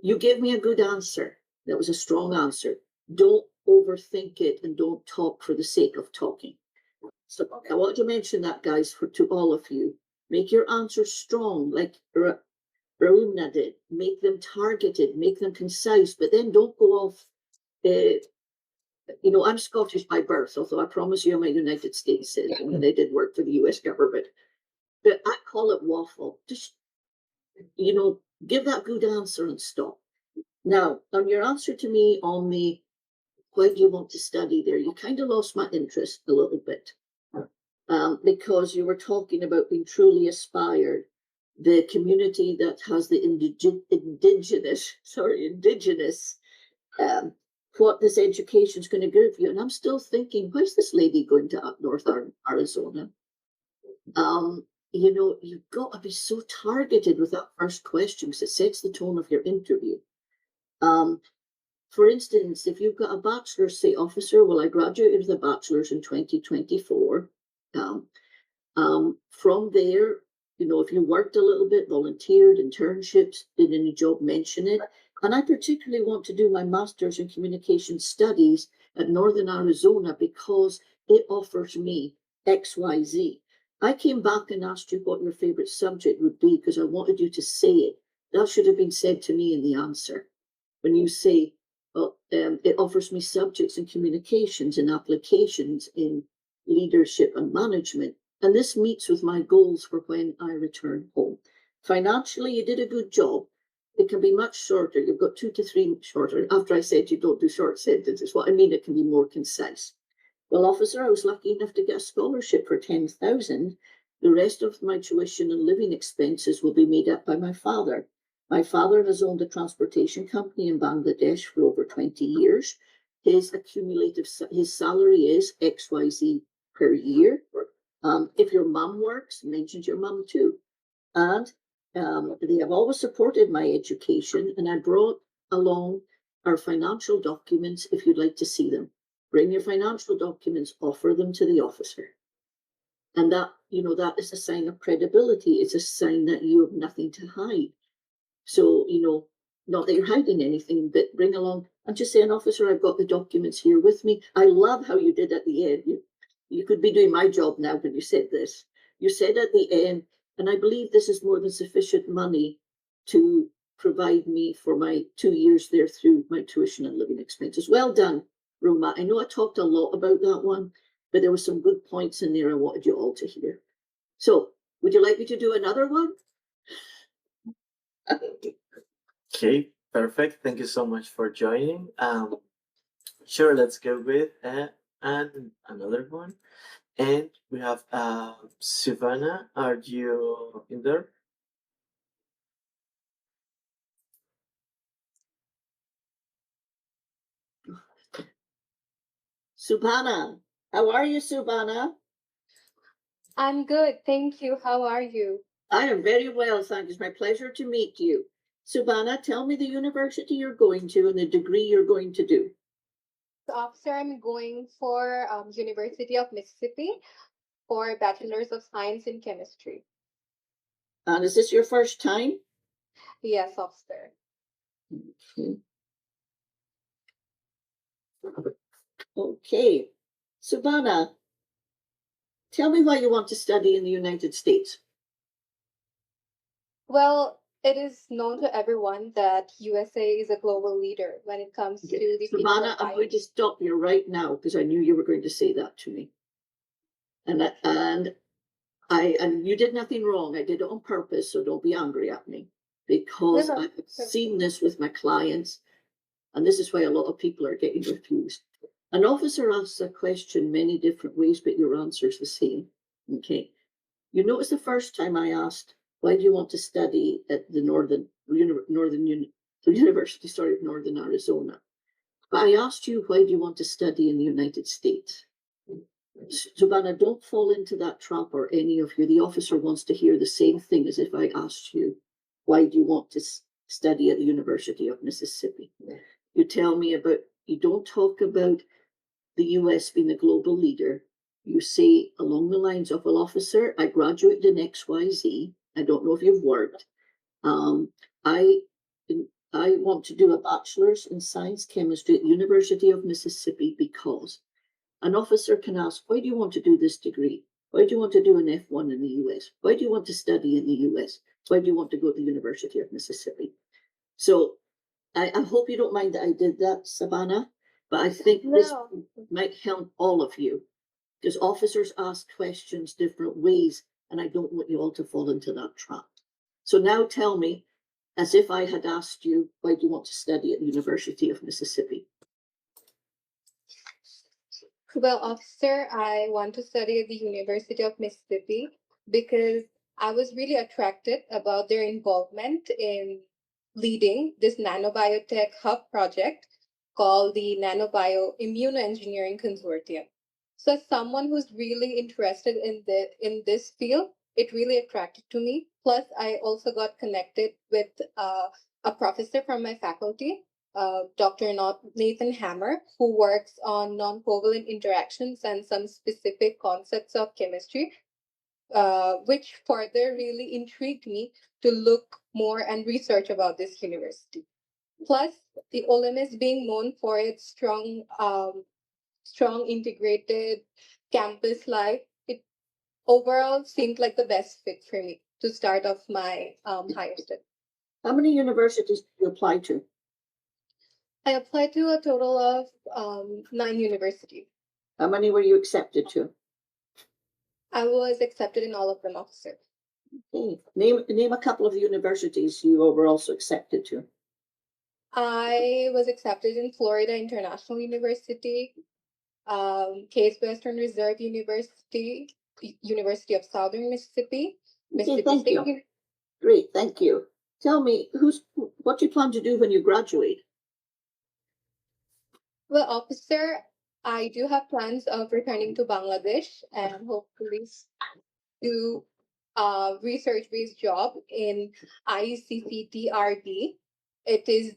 You gave me a good answer. That was a strong answer. Don't overthink it and don't talk for the sake of talking. So I want to mention that, guys, to all of you. Make your answers strong, like Raumna did. Make them targeted, make them concise, but then don't go off. I'm Scottish by birth, although I promise you I'm a United States citizen and I did work for the US government. But I call it waffle. Just, give that good answer and stop. Now, on your answer to me on the why do you want to study there, you kind of lost my interest a little bit. Because you were talking about being truly aspired, the community that has the indigenous, what this education is going to give you. And I'm still thinking, why is this lady going to North Arizona? You've got to be so targeted with that first question because it sets the tone of your interview. for instance, if you've got a bachelor's, say, officer, well, I graduated with a bachelor's in 2024. From there, if you worked a little bit, volunteered, internships, did any job, mention it. And I particularly want to do my master's in communication studies at Northern Arizona because it offers me XYZ. I came back and asked you what your favorite subject would be because I wanted you to say it. That should have been said to me in the answer. When you say, well, it offers me subjects in communications and applications in leadership and management. And this meets with my goals for when I return home. Financially, you did a good job. It can be much shorter. You've got 2 to 3 shorter. After I said you don't do short sentences, what I mean, it can be more concise. Well, officer, I was lucky enough to get a scholarship for 10,000. The rest of my tuition and living expenses will be made up by my father. My father has owned a transportation company in Bangladesh for over 20 years. His salary is XYZ per year. If your mum works, mentions your mum too. And they have always supported my education, and I brought along our financial documents if you'd like to see them. Bring your financial documents, offer them to the officer. And that is a sign of credibility. It's a sign that you have nothing to hide. So, not that you're hiding anything, but bring along and just say, an officer, I've got the documents here with me. I love how you did at the end. You could be doing my job now when you said this. You said at the end, and I believe this is more than sufficient money to provide me for my 2 years there through my tuition and living expenses. Well done, Roma. I know I talked a lot about that one, but there were some good points in there I wanted you all to hear. So, would you like me to do another one? Okay, perfect. Thank you so much for joining. Sure, let's go with and another one. And we have Savannah. Are you in there? Subhana. How are you, Subhana? I'm good, thank you. How are you? I am very well, thank you. It's my pleasure to meet you. Subhana, tell me the university you're going to and the degree you're going to do. So, officer, I'm going for University of Mississippi for Bachelor's of Science in Chemistry. And is this your first time? Yes, officer. Okay. Okay. Subhana, tell me why you want to study in the United States. Well, it is known to everyone that USA is a global leader when it comes to the field Savannah, of I'm going to science. stop you right now because I knew you were going to say that to me. And you did nothing wrong. I did it on purpose, so don't be angry at me because No, no, I've seen this with my clients, and this is why a lot of people are getting refused. An officer asks a question many different ways, but your answer is the same. Okay. You notice the first time I asked, why do you want to study at the University of Northern Arizona? But I asked you, why do you want to study in the United States? Subhana, don't fall into that trap, or any of you. The officer wants to hear the same thing as if I asked you, why do you want to study at the University of Mississippi? You tell me you don't talk about the US being a global leader. You say along the lines of, well, officer, I graduated in XYZ. I don't know if you've worked. I want to do a bachelor's in science chemistry at the University of Mississippi because an officer can ask, why do you want to do this degree? Why do you want to do an F1 in the US? Why do you want to study in the US? Why do you want to go to the University of Mississippi? So I hope you don't mind that I did that, Savannah, but I think this might help all of you because officers ask questions different ways, and I don't want you all to fall into that trap. So now tell me, as if I had asked you, why do you want to study at the University of Mississippi? Well, officer, I want to study at the University of Mississippi because I was really attracted about their involvement in leading this nanobiotech hub project called the Nanobio Immunoengineering Consortium. So, as someone who's really interested in this field, it really attracted to me. Plus, I also got connected with a professor from my faculty Dr. Nathan Hammer, who works on non-covalent interactions and some specific concepts of chemistry, which further really intrigued me to look more and research about this university. Plus, the OLMS being known for its strong integrated campus life, it overall seemed like the best fit for me to start off my higher study. How many universities did you apply to? I applied to a total of 9 universities. How many were you accepted to? I was accepted in all of them, officer. Okay. Name a couple of the universities you were also accepted to. I was accepted in Florida International University, Case Western Reserve University, University of Southern Mississippi, Okay, thank State you. Great, thank you. Tell me, what do you plan to do when you graduate? Well, officer, I do have plans of returning to Bangladesh and hopefully do a research-based job in ICCTRD. It is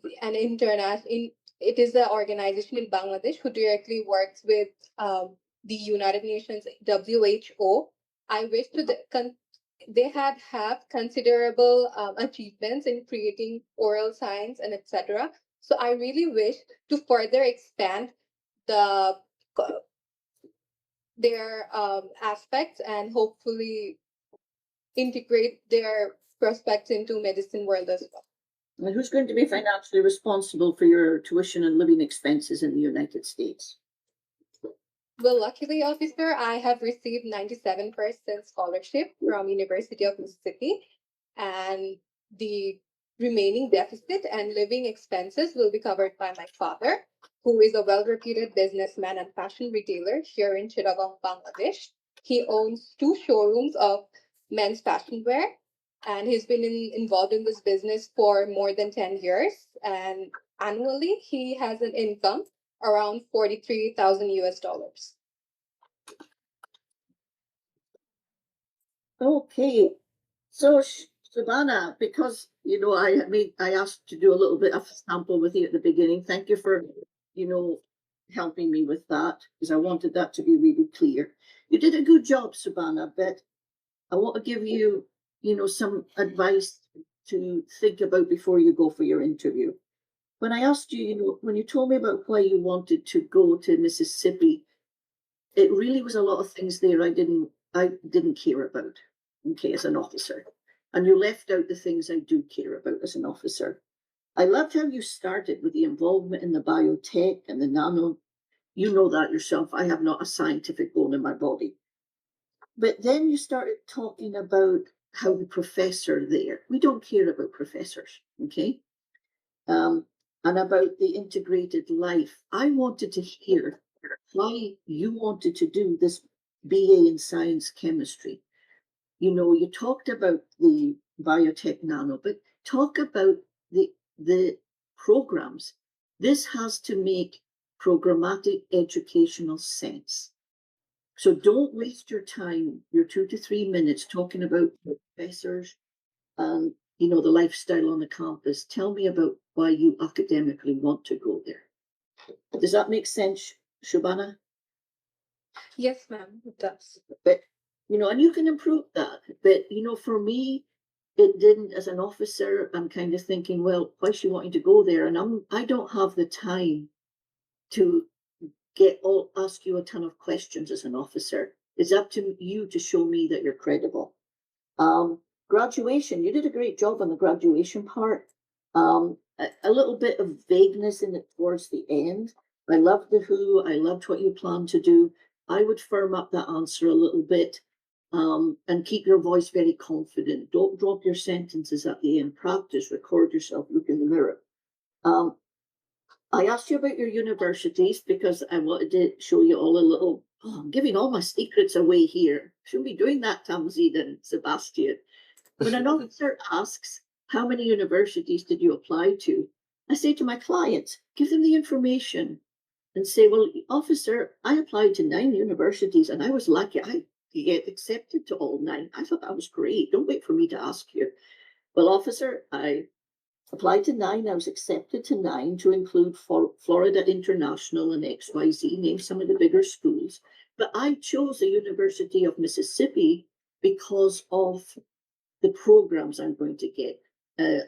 it is the organization in Bangladesh who directly works with the United Nations WHO. I wish they have considerable achievements in creating oral science and etc. So I really wish to further expand the their aspects and hopefully integrate their prospects into medicine world as well. And who's going to be financially responsible for your tuition and living expenses in the United States? Well, luckily, officer, I have received 97% scholarship from University of Mississippi, and the remaining deficit and living expenses will be covered by my father, who is a well-reputed businessman and fashion retailer here in Chittagong, Bangladesh. He owns 2 showrooms of men's fashion wear, and he's been involved in this business for more than 10 years. And annually, he has an income around 43,000 US dollars. Okay, so Shabana, because I asked to do a little bit of a sample with you at the beginning. Thank you for helping me with that, because I wanted that to be really clear. You did a good job, Shabana, but I want to give you some advice to think about before you go for your interview. When I asked you, when you told me about why you wanted to go to Mississippi, it really was a lot of things there I didn't care about, okay, as an officer. And you left out the things I do care about as an officer. I loved how you started with the involvement in the biotech and the nano. You know that yourself. I have not a scientific bone in my body. But then you started talking about how the professor there, we don't care about professors, okay? And about the integrated life. I wanted to hear why you wanted to do this BA in science chemistry. You talked about the biotech nano, but talk about the programs. This has to make programmatic educational sense. So don't waste your time, your 2 to 3 minutes, talking about professors and the lifestyle on the campus. Tell me about why you academically want to go there. Does that make sense, Shobana? Yes, ma'am, it does. But and you can improve that. But for me, it didn't. As an officer, I'm kind of thinking, well, why is she wanting to go there? And I don't have the time to ask you a ton of questions as an officer. It's up to you to show me that you're credible. Graduation, you did a great job on the graduation part. A little bit of vagueness in it towards the end. I loved the who, I loved what you plan to do. I would firm up that answer a little bit, and keep your voice very confident. Don't drop your sentences at the end. Practice, record yourself, look in the mirror. I asked you about your universities because I wanted to show you all a little, I'm giving all my secrets away here. Shouldn't be doing that, Tamzid and Sebastian. When an officer asks, how many universities did you apply to? I say to my clients, give them the information and say, well, officer, I applied to 9 universities and I was lucky. I get accepted to all 9. I thought that was great. Don't wait for me to ask you. Well, officer, I Applied to 9. I was accepted to 9 to include Florida International and XYZ, name some of the bigger schools. But I chose the University of Mississippi because of the programs I'm going to get,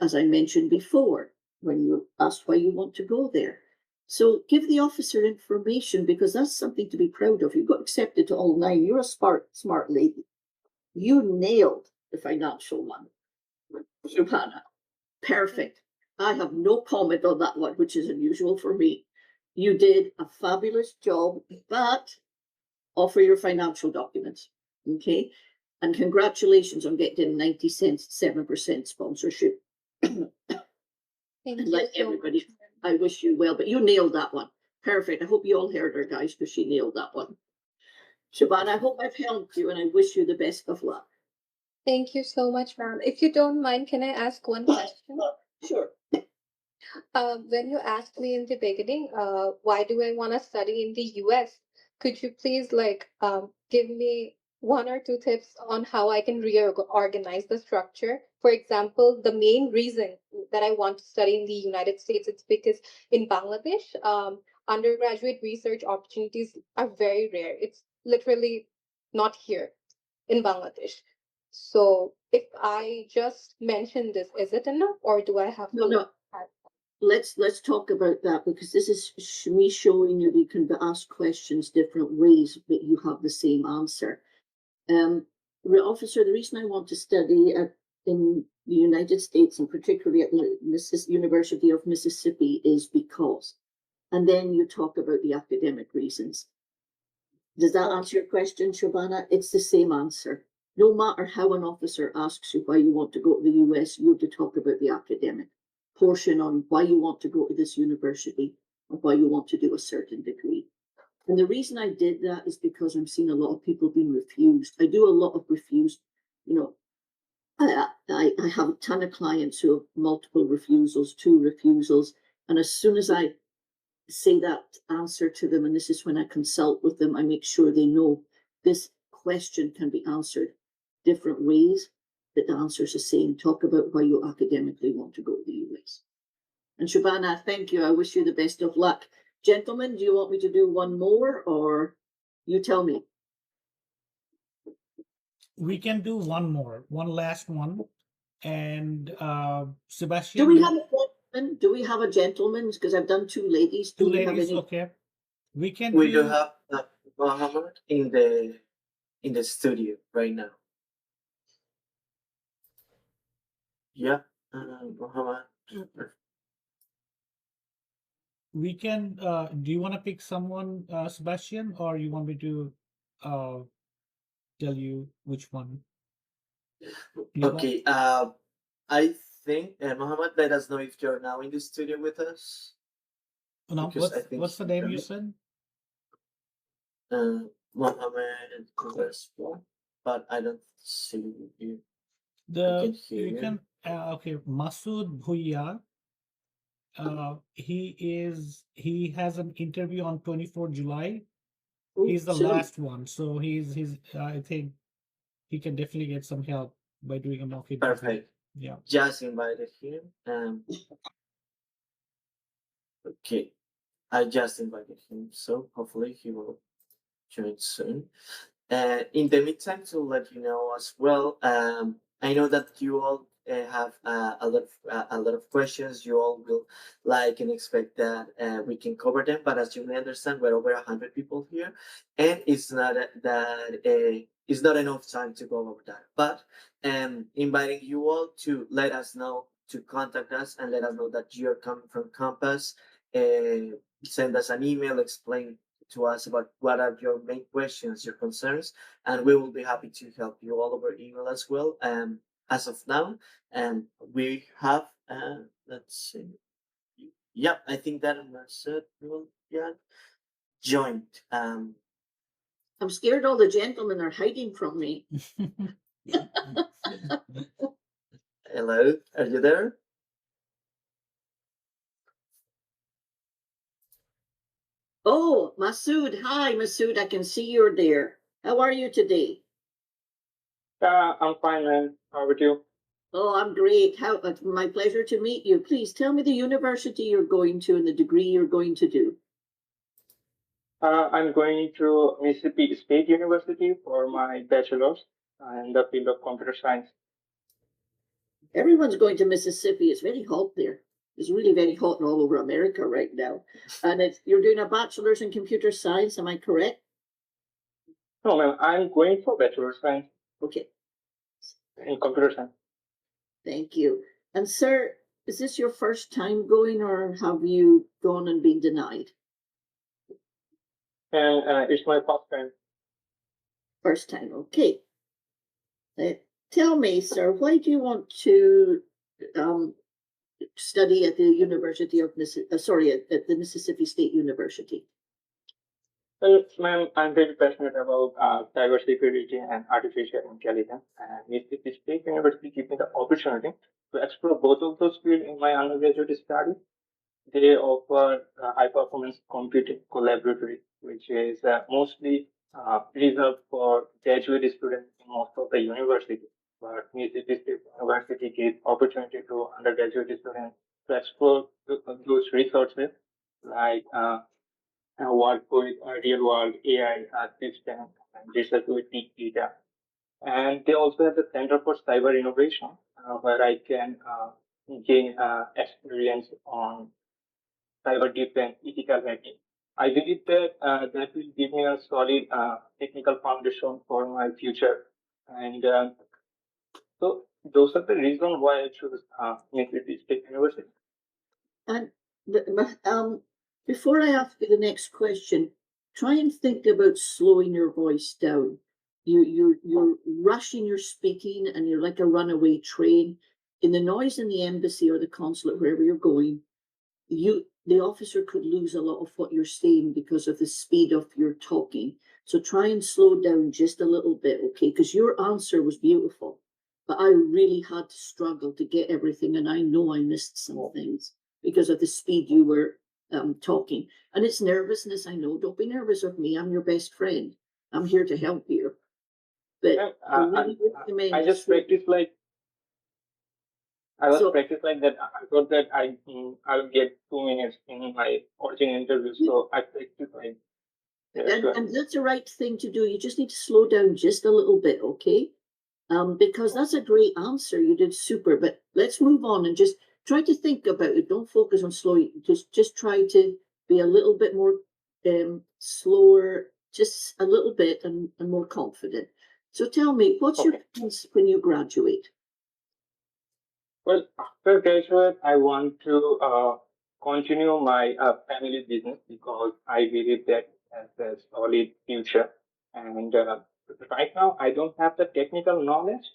as I mentioned before, when you asked why you want to go there. So give the officer information, because that's something to be proud of. You got accepted to all 9. You're a smart lady. You nailed the financial one, Shobhana. Perfect. I have no comment on that one, which is unusual for me. You did a fabulous job, but offer your financial documents. Okay. And congratulations on getting 90 cents, 7% sponsorship. Thank And you like so everybody, much. I wish you well, but you nailed that one. Perfect. I hope you all heard her, guys, because she nailed that one. Siobhan, I hope I've helped you, and I wish you the best of luck. Thank you so much, ma'am. If you don't mind, can I ask one question? Sure. When you asked me in the beginning, why do I want to study in the US? Could you please give me 1 or 2 tips on how I can reorganize the structure? For example, the main reason that I want to study in the United States, it's because in Bangladesh, undergraduate research opportunities are very rare. It's literally not here in Bangladesh. So if I just mention this, is it enough, or do I have No, to no. add? Let's talk about that, because this is me showing you you can ask questions different ways, but you have the same answer. Officer, the reason I want to study in the United States, and particularly at the University of Mississippi, is because, and then you talk about the academic reasons. Does that answer your question, Shobana? It's the same answer. No matter how an officer asks you why you want to go to the US, you have to talk about the academic portion on why you want to go to this university or why you want to do a certain degree. And the reason I did that is because I'm seeing a lot of people being refused. I do a lot of refused, you know, I have a ton of clients who have multiple refusals, 2 refusals. And as soon as I say that answer to them, and this is when I consult with them, I make sure they know this question can be answered different ways, that the answer is the same. Talk about why you academically want to go to the US. And Shobana, thank you. I wish you the best of luck. Gentlemen, do you want me to do one more, or you tell me? We can do one last one. And Do Sebastian, we have a gentleman? Do we have a gentleman? Because I've done 2 ladies. Do 2 we have ladies, any? okay. We can We do do have Mohammed in the studio right now. Yeah, Mohammed. we can do you want to pick someone, Sebastian, or you want me to uh tell you which one you want? Okay. I think Mohammed, let us know if you're now in the studio with us. No, Because I think what's the name you said? Mohammed Kompass, but I don't see you. I The can hear you you. can okay, Masood Bhuiya. He has an interview on 24 July. Oh, He's the soon. last one, so he's I think he can definitely get some help by doing a mock interview. Perfect. Yeah. Just invited him. Okay. I just invited him, so hopefully he will join soon. In the meantime, to let you know as well, I know that you all have a lot of questions. You all will like and expect that we can cover them, but as you may understand, we're over 100 people here, and it's not it's not enough time to go over that. But inviting you all to let us know, to contact us and let us know that you're coming from Kompass. Send us an email, explain to us about what are your main questions, your concerns, and we will be happy to help you all over email as well. As of now, we have let's see, yeah, I think that Merced will joined. I'm scared all the gentlemen are hiding from me. Hello, are you there? Oh, Masood. Hi, Masood. I can see you're there. How are you today? I'm fine, man. How about you? Oh, I'm great. How my pleasure to meet you. Please tell me the university you're going to and the degree you're going to do. I'm going to Mississippi State University for my bachelor's in the field of computer science. Everyone's going to Mississippi. It's very hot there. It's really very hot all over America right now. And you're doing a bachelor's in computer science, am I correct? No, ma'am, I'm going for bachelor's science Okay, in computer science. thank you. And sir, is this your first time going or have you gone and been denied? And it's my first time. First time, okay. Tell me, sir, why do you want to study at the University of at the Mississippi State University? Well, ma'am, I'm very passionate about cybersecurity and artificial intelligence. And Mississippi State University gives me the opportunity to explore both of those fields in my undergraduate study. They offer high performance computing collaboratory, which is mostly reserved for graduate students in most of the universities. But Mississippi State University gives opportunity to undergraduate students to explore those resources like work with real world AI systems and research with big data. And they also have the Center for Cyber Innovation, where I can gain experience on cyber defense, ethical hacking. I believe that that will give me a solid technical foundation for my future. And so those are the reasons why I chose Mississippi State University. And before I ask you the next question, try and think about slowing your voice down. You're rushing your speaking, and you're like a runaway train. In the noise in the embassy or the consulate, wherever you're going, the officer could lose a lot of what you're saying because of the speed of your talking. So try and slow down just a little bit, okay? Because your answer was beautiful, but I really had to struggle to get everything, and I know I missed some things because of the speed you were talking. And it's nervousness, I know. Don't be nervous of me. I'm your best friend. I'm here to help you. But Yeah, I really recommend I just practice like I was So- practice like that. I thought that I'll get 2 minutes in my original interview, so I practice like and that's the right thing to do. You just need to slow down just a little bit, okay? Because that's a great answer. You did super. But let's move on and just try to think about it. Don't focus on slow. Just try to be a little bit more slower, just a little bit, and more confident. So tell me, what's your Okay. plans when you graduate? Well, after graduate, I want to continue my family business because I believe that has a solid future. And right now, I don't have the technical knowledge,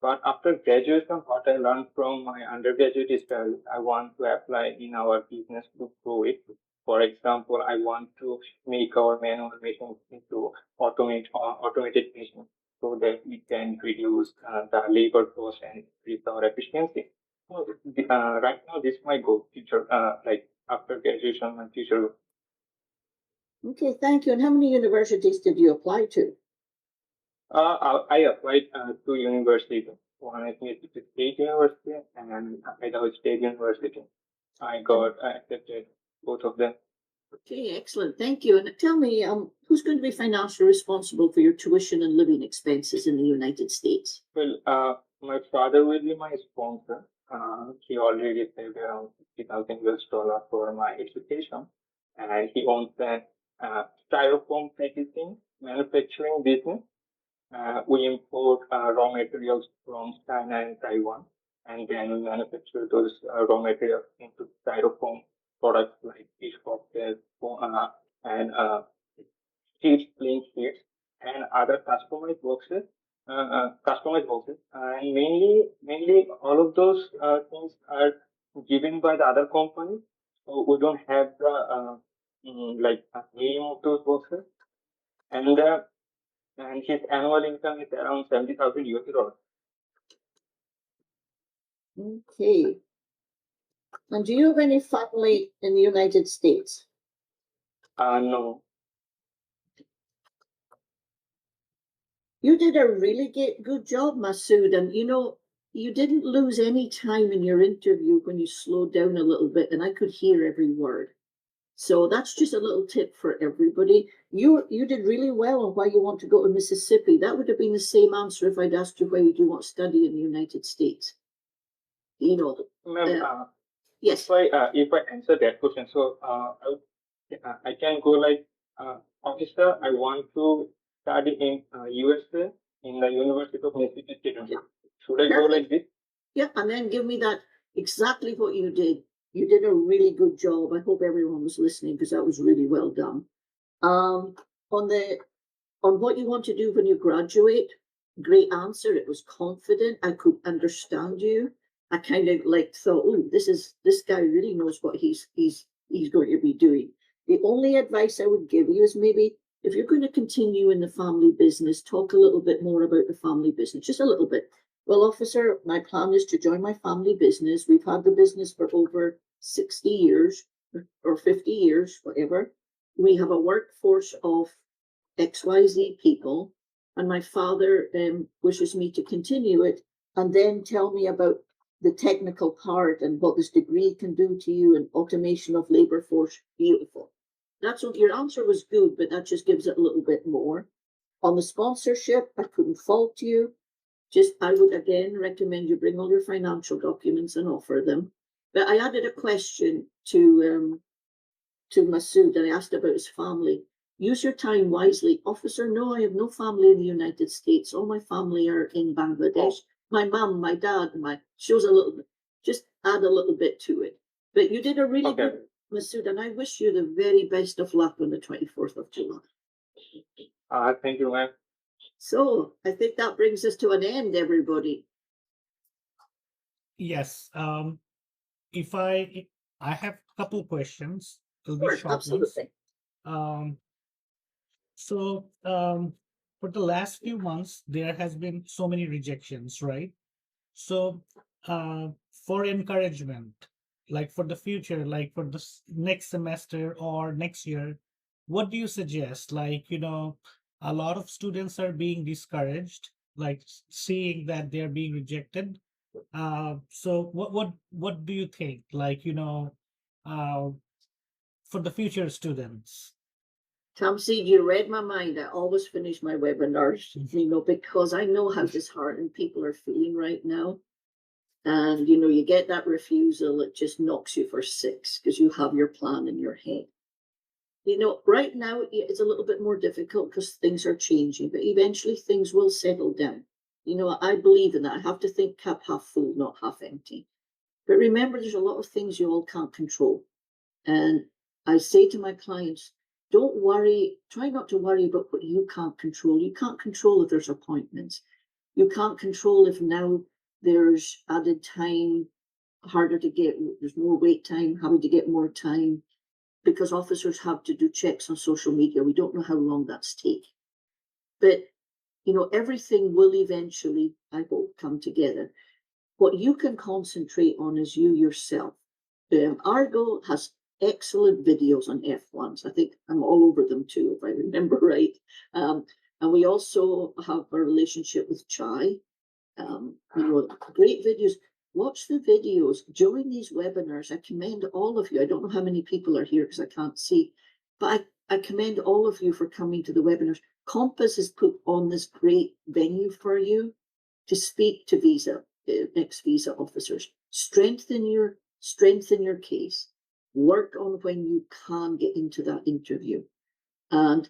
but after graduation, what I learned from my undergraduate studies, I want to apply in our business to grow it. For example, I want to make our manual machines into automated machines so that we can reduce the labor cost and increase our efficiency. So, right now, this might go future, like after graduation, my future goal. Okay, thank you. And how many universities did you apply to? I applied to universities. One is Mississippi State University and Idaho State University. I got accepted both of them. Okay, excellent. Thank you. And tell me, who's going to be financially responsible for your tuition and living expenses in the United States? Well, my father will be my sponsor. He already saved around $50,000 for my education, and he owns an styrofoam packaging manufacturing business. We import raw materials from China and Taiwan, and then we manufacture those raw materials into styrofoam products like fish cocktails and sheets, plain sheets, and other customized boxes. And mainly all of those things are given by the other company. So we don't have the like a name of those boxes. And and his annual income is around 70,000 US dollars. Okay. And do you have any family in the United States? No, You did a really good job, Masood. And you didn't lose any time in your interview when you slowed down a little bit, and I could hear every word. So that's just a little tip for everybody. You did really well on why you want to go to Mississippi. That would have been the same answer if I'd asked you why you do want to study in the United States. You know, Ma'am, yes. if I answer that question, so I can go like, officer, I want to study in USA in the University of Mississippi State. Yeah. Should I go like this? Yeah, and then give me that exactly what you did. You did a really good job. I hope everyone was listening because that was really well done. On what you want to do when you graduate, great answer. It was confident. I could understand you. I kind of like thought, oh, this guy really knows what he's going to be doing. The only advice I would give you is maybe if you're going to continue in the family business, talk a little bit more about the family business, just a little bit. Well, officer, my plan is to join my family business. We've had the business for over 60 years or 50 years, whatever. We have a workforce of XYZ people, and my father wishes me to continue it and then tell me about the technical part and what this degree can do to you and automation of labor force. Beautiful. That's what your answer was good, but that just gives it a little bit more. On the sponsorship, I couldn't fault you. Just, I would again recommend you bring all your financial documents and offer them. But I added a question to Masood, and I asked about his family. Use your time wisely. Officer, no, I have no family in the United States. All my family are in Bangladesh. My mum, my dad, shows a little bit. Just add a little bit to it. But you did a really good, Masood, and I wish you the very best of luck on the 24th of July. Thank you, ma'am. So I think that brings us to an end, everybody. Yes. If I have a couple of questions. It'll be short Absolutely. ones. So for the last few months, there has been so many rejections, right? So for encouragement, like for the future, like for the next semester or next year, what do you suggest? Like, a lot of students are being discouraged, like seeing that they're being rejected. So what do you think? Like, uh, for the future students? Tamsi, you read my mind. I always finish my webinars, because I know how disheartened people are feeling right now. And, you get that refusal, it just knocks you for six because you have your plan in your head. Right now it's a little bit more difficult because things are changing, but eventually things will settle down. I believe in that. I have to think cup half full, not half empty. But remember, there's a lot of things you all can't control. And I say to my clients, don't worry, try not to worry about what you can't control. You can't control if there's appointments. You can't control if now there's added time, harder to get, there's more wait time, having to get more time, because officers have to do checks on social media. We don't know how long that's taking. But, everything will eventually, I hope, come together. What you can concentrate on is you yourself. Argo has excellent videos on F1s. I think I'm all over them too, if I remember right. And we also have a relationship with Chai. Great videos. Watch the videos. Join these webinars. I commend all of you. I don't know how many people are here because I can't see, but I commend all of you for coming to the webinars. Kompass has put on this great venue for you to speak to ex-visa officers. Strengthen your case. Work on when you can get into that interview, and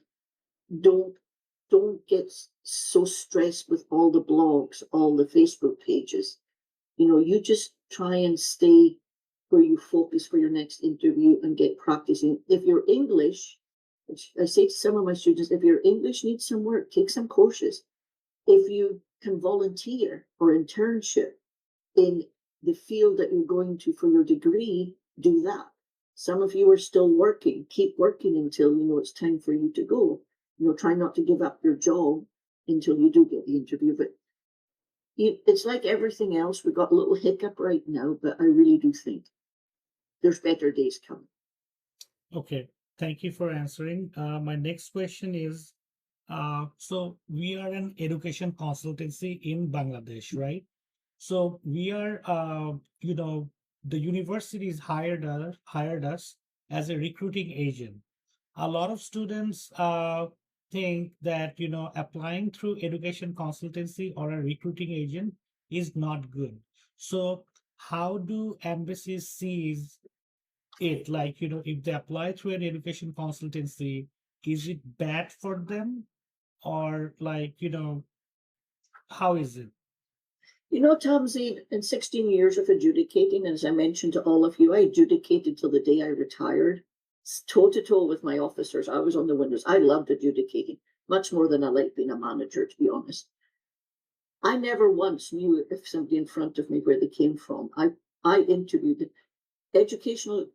don't get so stressed with all the blogs, all the Facebook pages. You just try and stay where you focus for your next interview and get practicing. If your English, which I say to some of my students, if your English needs some work, take some courses. If you can volunteer or internship in the field that you're going to for your degree, do that. Some of you are still working. Keep working until it's time for you to go. Try not to give up your job until you do get the interview. But it's like everything else. We've got a little hiccup right now, but I really do think there's better days coming. Okay, thank you for answering. My next question is, so we are an education consultancy in Bangladesh, right? So we are, the universities hired us as a recruiting agent. A lot of students think that applying through education consultancy or a recruiting agent is not good. So how do embassies sees it? Like, if they apply through an education consultancy, is it bad for them? Or like, how is it? Tomsy, in 16 years of adjudicating, as I mentioned to all of you, I adjudicated till the day I retired, toe to toe with my officers. I was on the windows. I loved adjudicating much more than I liked being a manager, to be honest. I never once knew if somebody in front of me where they came from. I interviewed educational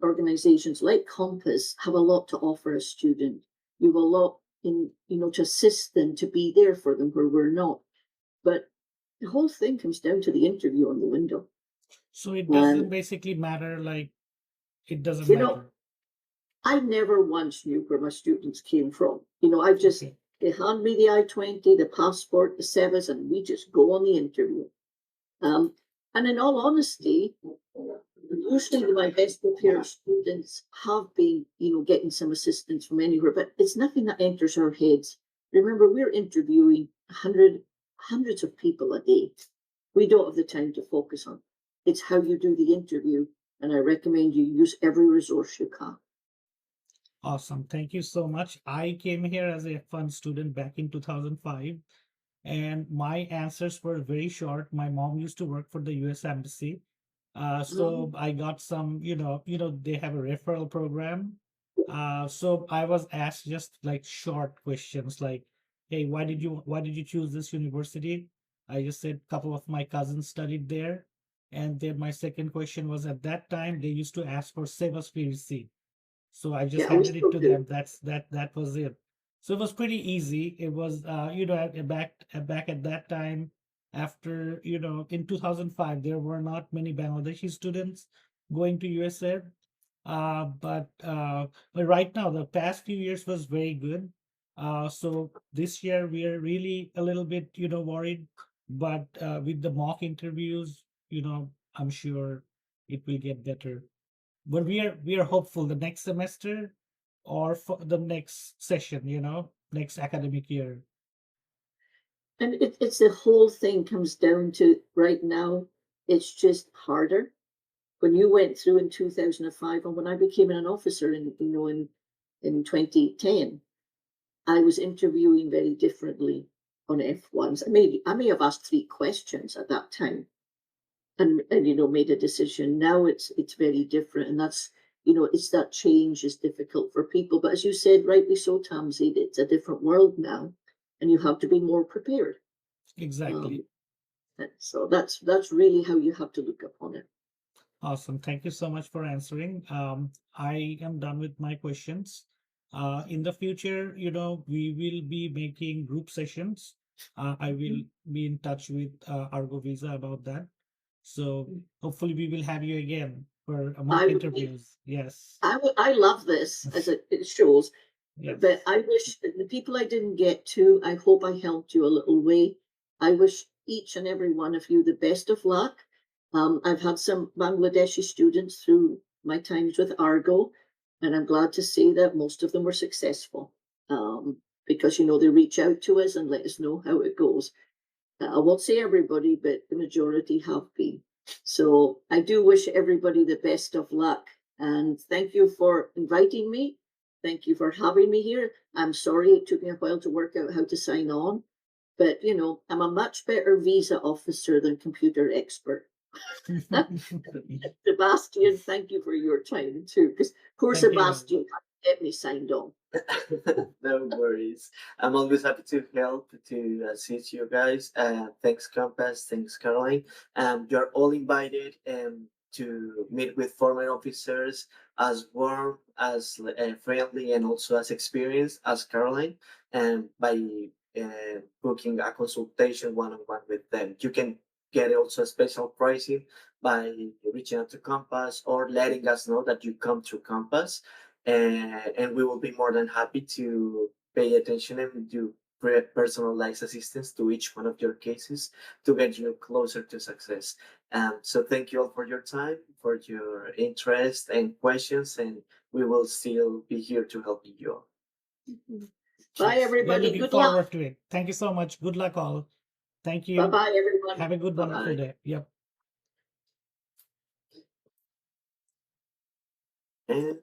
organizations like Kompass have a lot to offer a student. You have a lot to assist them, to be there for them where we're not. But the whole thing comes down to the interview on the window. So it doesn't And, basically matter, like it doesn't you know, matter. I never once knew where my students came from. I just, Okay. they hand me the I-20, the passport, the SEVAs, and we just go on the interview. And in all honesty, usually my best prepared students have been, getting some assistance from anywhere, but it's nothing that enters our heads. Remember, we're interviewing hundreds of people a day. We don't have the time to focus on. It's how you do the interview, and I recommend you use every resource you can. Awesome. Thank you so much. I came here as a F1 student back in 2005, and my answers were very short. My mom used to work for the US Embassy. So I got some, they have a referral program. So I was asked just like short questions like, hey, why did you choose this university? I just said a couple of my cousins studied there. And then my second question was, at that time they used to ask for Sevas receipt. So I just Yeah, we handed it still to do. them. That was it. So it was pretty easy. It was back at that time, after in 2005 there were not many Bangladeshi students going to USA. But right now the past few years was very good. So this year we are really a little bit worried, but with the mock interviews, I'm sure it will get better. But we are hopeful the next semester or for the next session, next academic year. And it's the whole thing comes down to right now, it's just harder. When you went through in 2005 and when I became an officer in 2010, I was interviewing very differently on F1s. I may have asked 3 questions at that time and made a decision. Now it's very different, and that's it's that change is difficult for people. But as you said, rightly so, Tamsi, it's a different world now, and you have to be more prepared. Exactly. Um, so that's really how you have to look upon it. Awesome. Thank you so much for answering. I am done with my questions. In the future, we will be making group sessions. I will be in touch with Argo Visa about that. So hopefully we will have you again for I mock would be interviews. Yes. I love this as it shows. But Yes. I wish the people I didn't get to, I hope I helped you a little way. I wish each and every one of you the best of luck. I've had some Bangladeshi students through my times with Argo, and I'm glad to say that most of them were successful because, they reach out to us and let us know how it goes. I won't say everybody, but the majority have been. So I do wish everybody the best of luck. And thank you for inviting me. Thank you for having me here. I'm sorry it took me a while to work out how to sign on, but I'm a much better visa officer than computer expert. Sebastian, thank you for your time too, because poor Thank you. Sebastian had get me signed on. No worries. I'm always happy to help to assist you guys. Thanks, Compass. Thanks, Caroline. You're all invited to meet with former officers as warm, as friendly, and also as experienced as Caroline. And by booking a consultation one-on-one with them, you can get also special pricing by reaching out to Compass or letting us know that you come to Compass, and we will be more than happy to pay attention and do personalized assistance to each one of your cases to get you closer to success. So thank you all for your time, for your interest and questions, and we will still be here to help you all. Bye, We're everybody. looking Good luck. forward to it. Thank you so much. Good luck all. Thank you. Bye-bye, everyone. Have a good, wonderful Bye-bye. day. Yep. And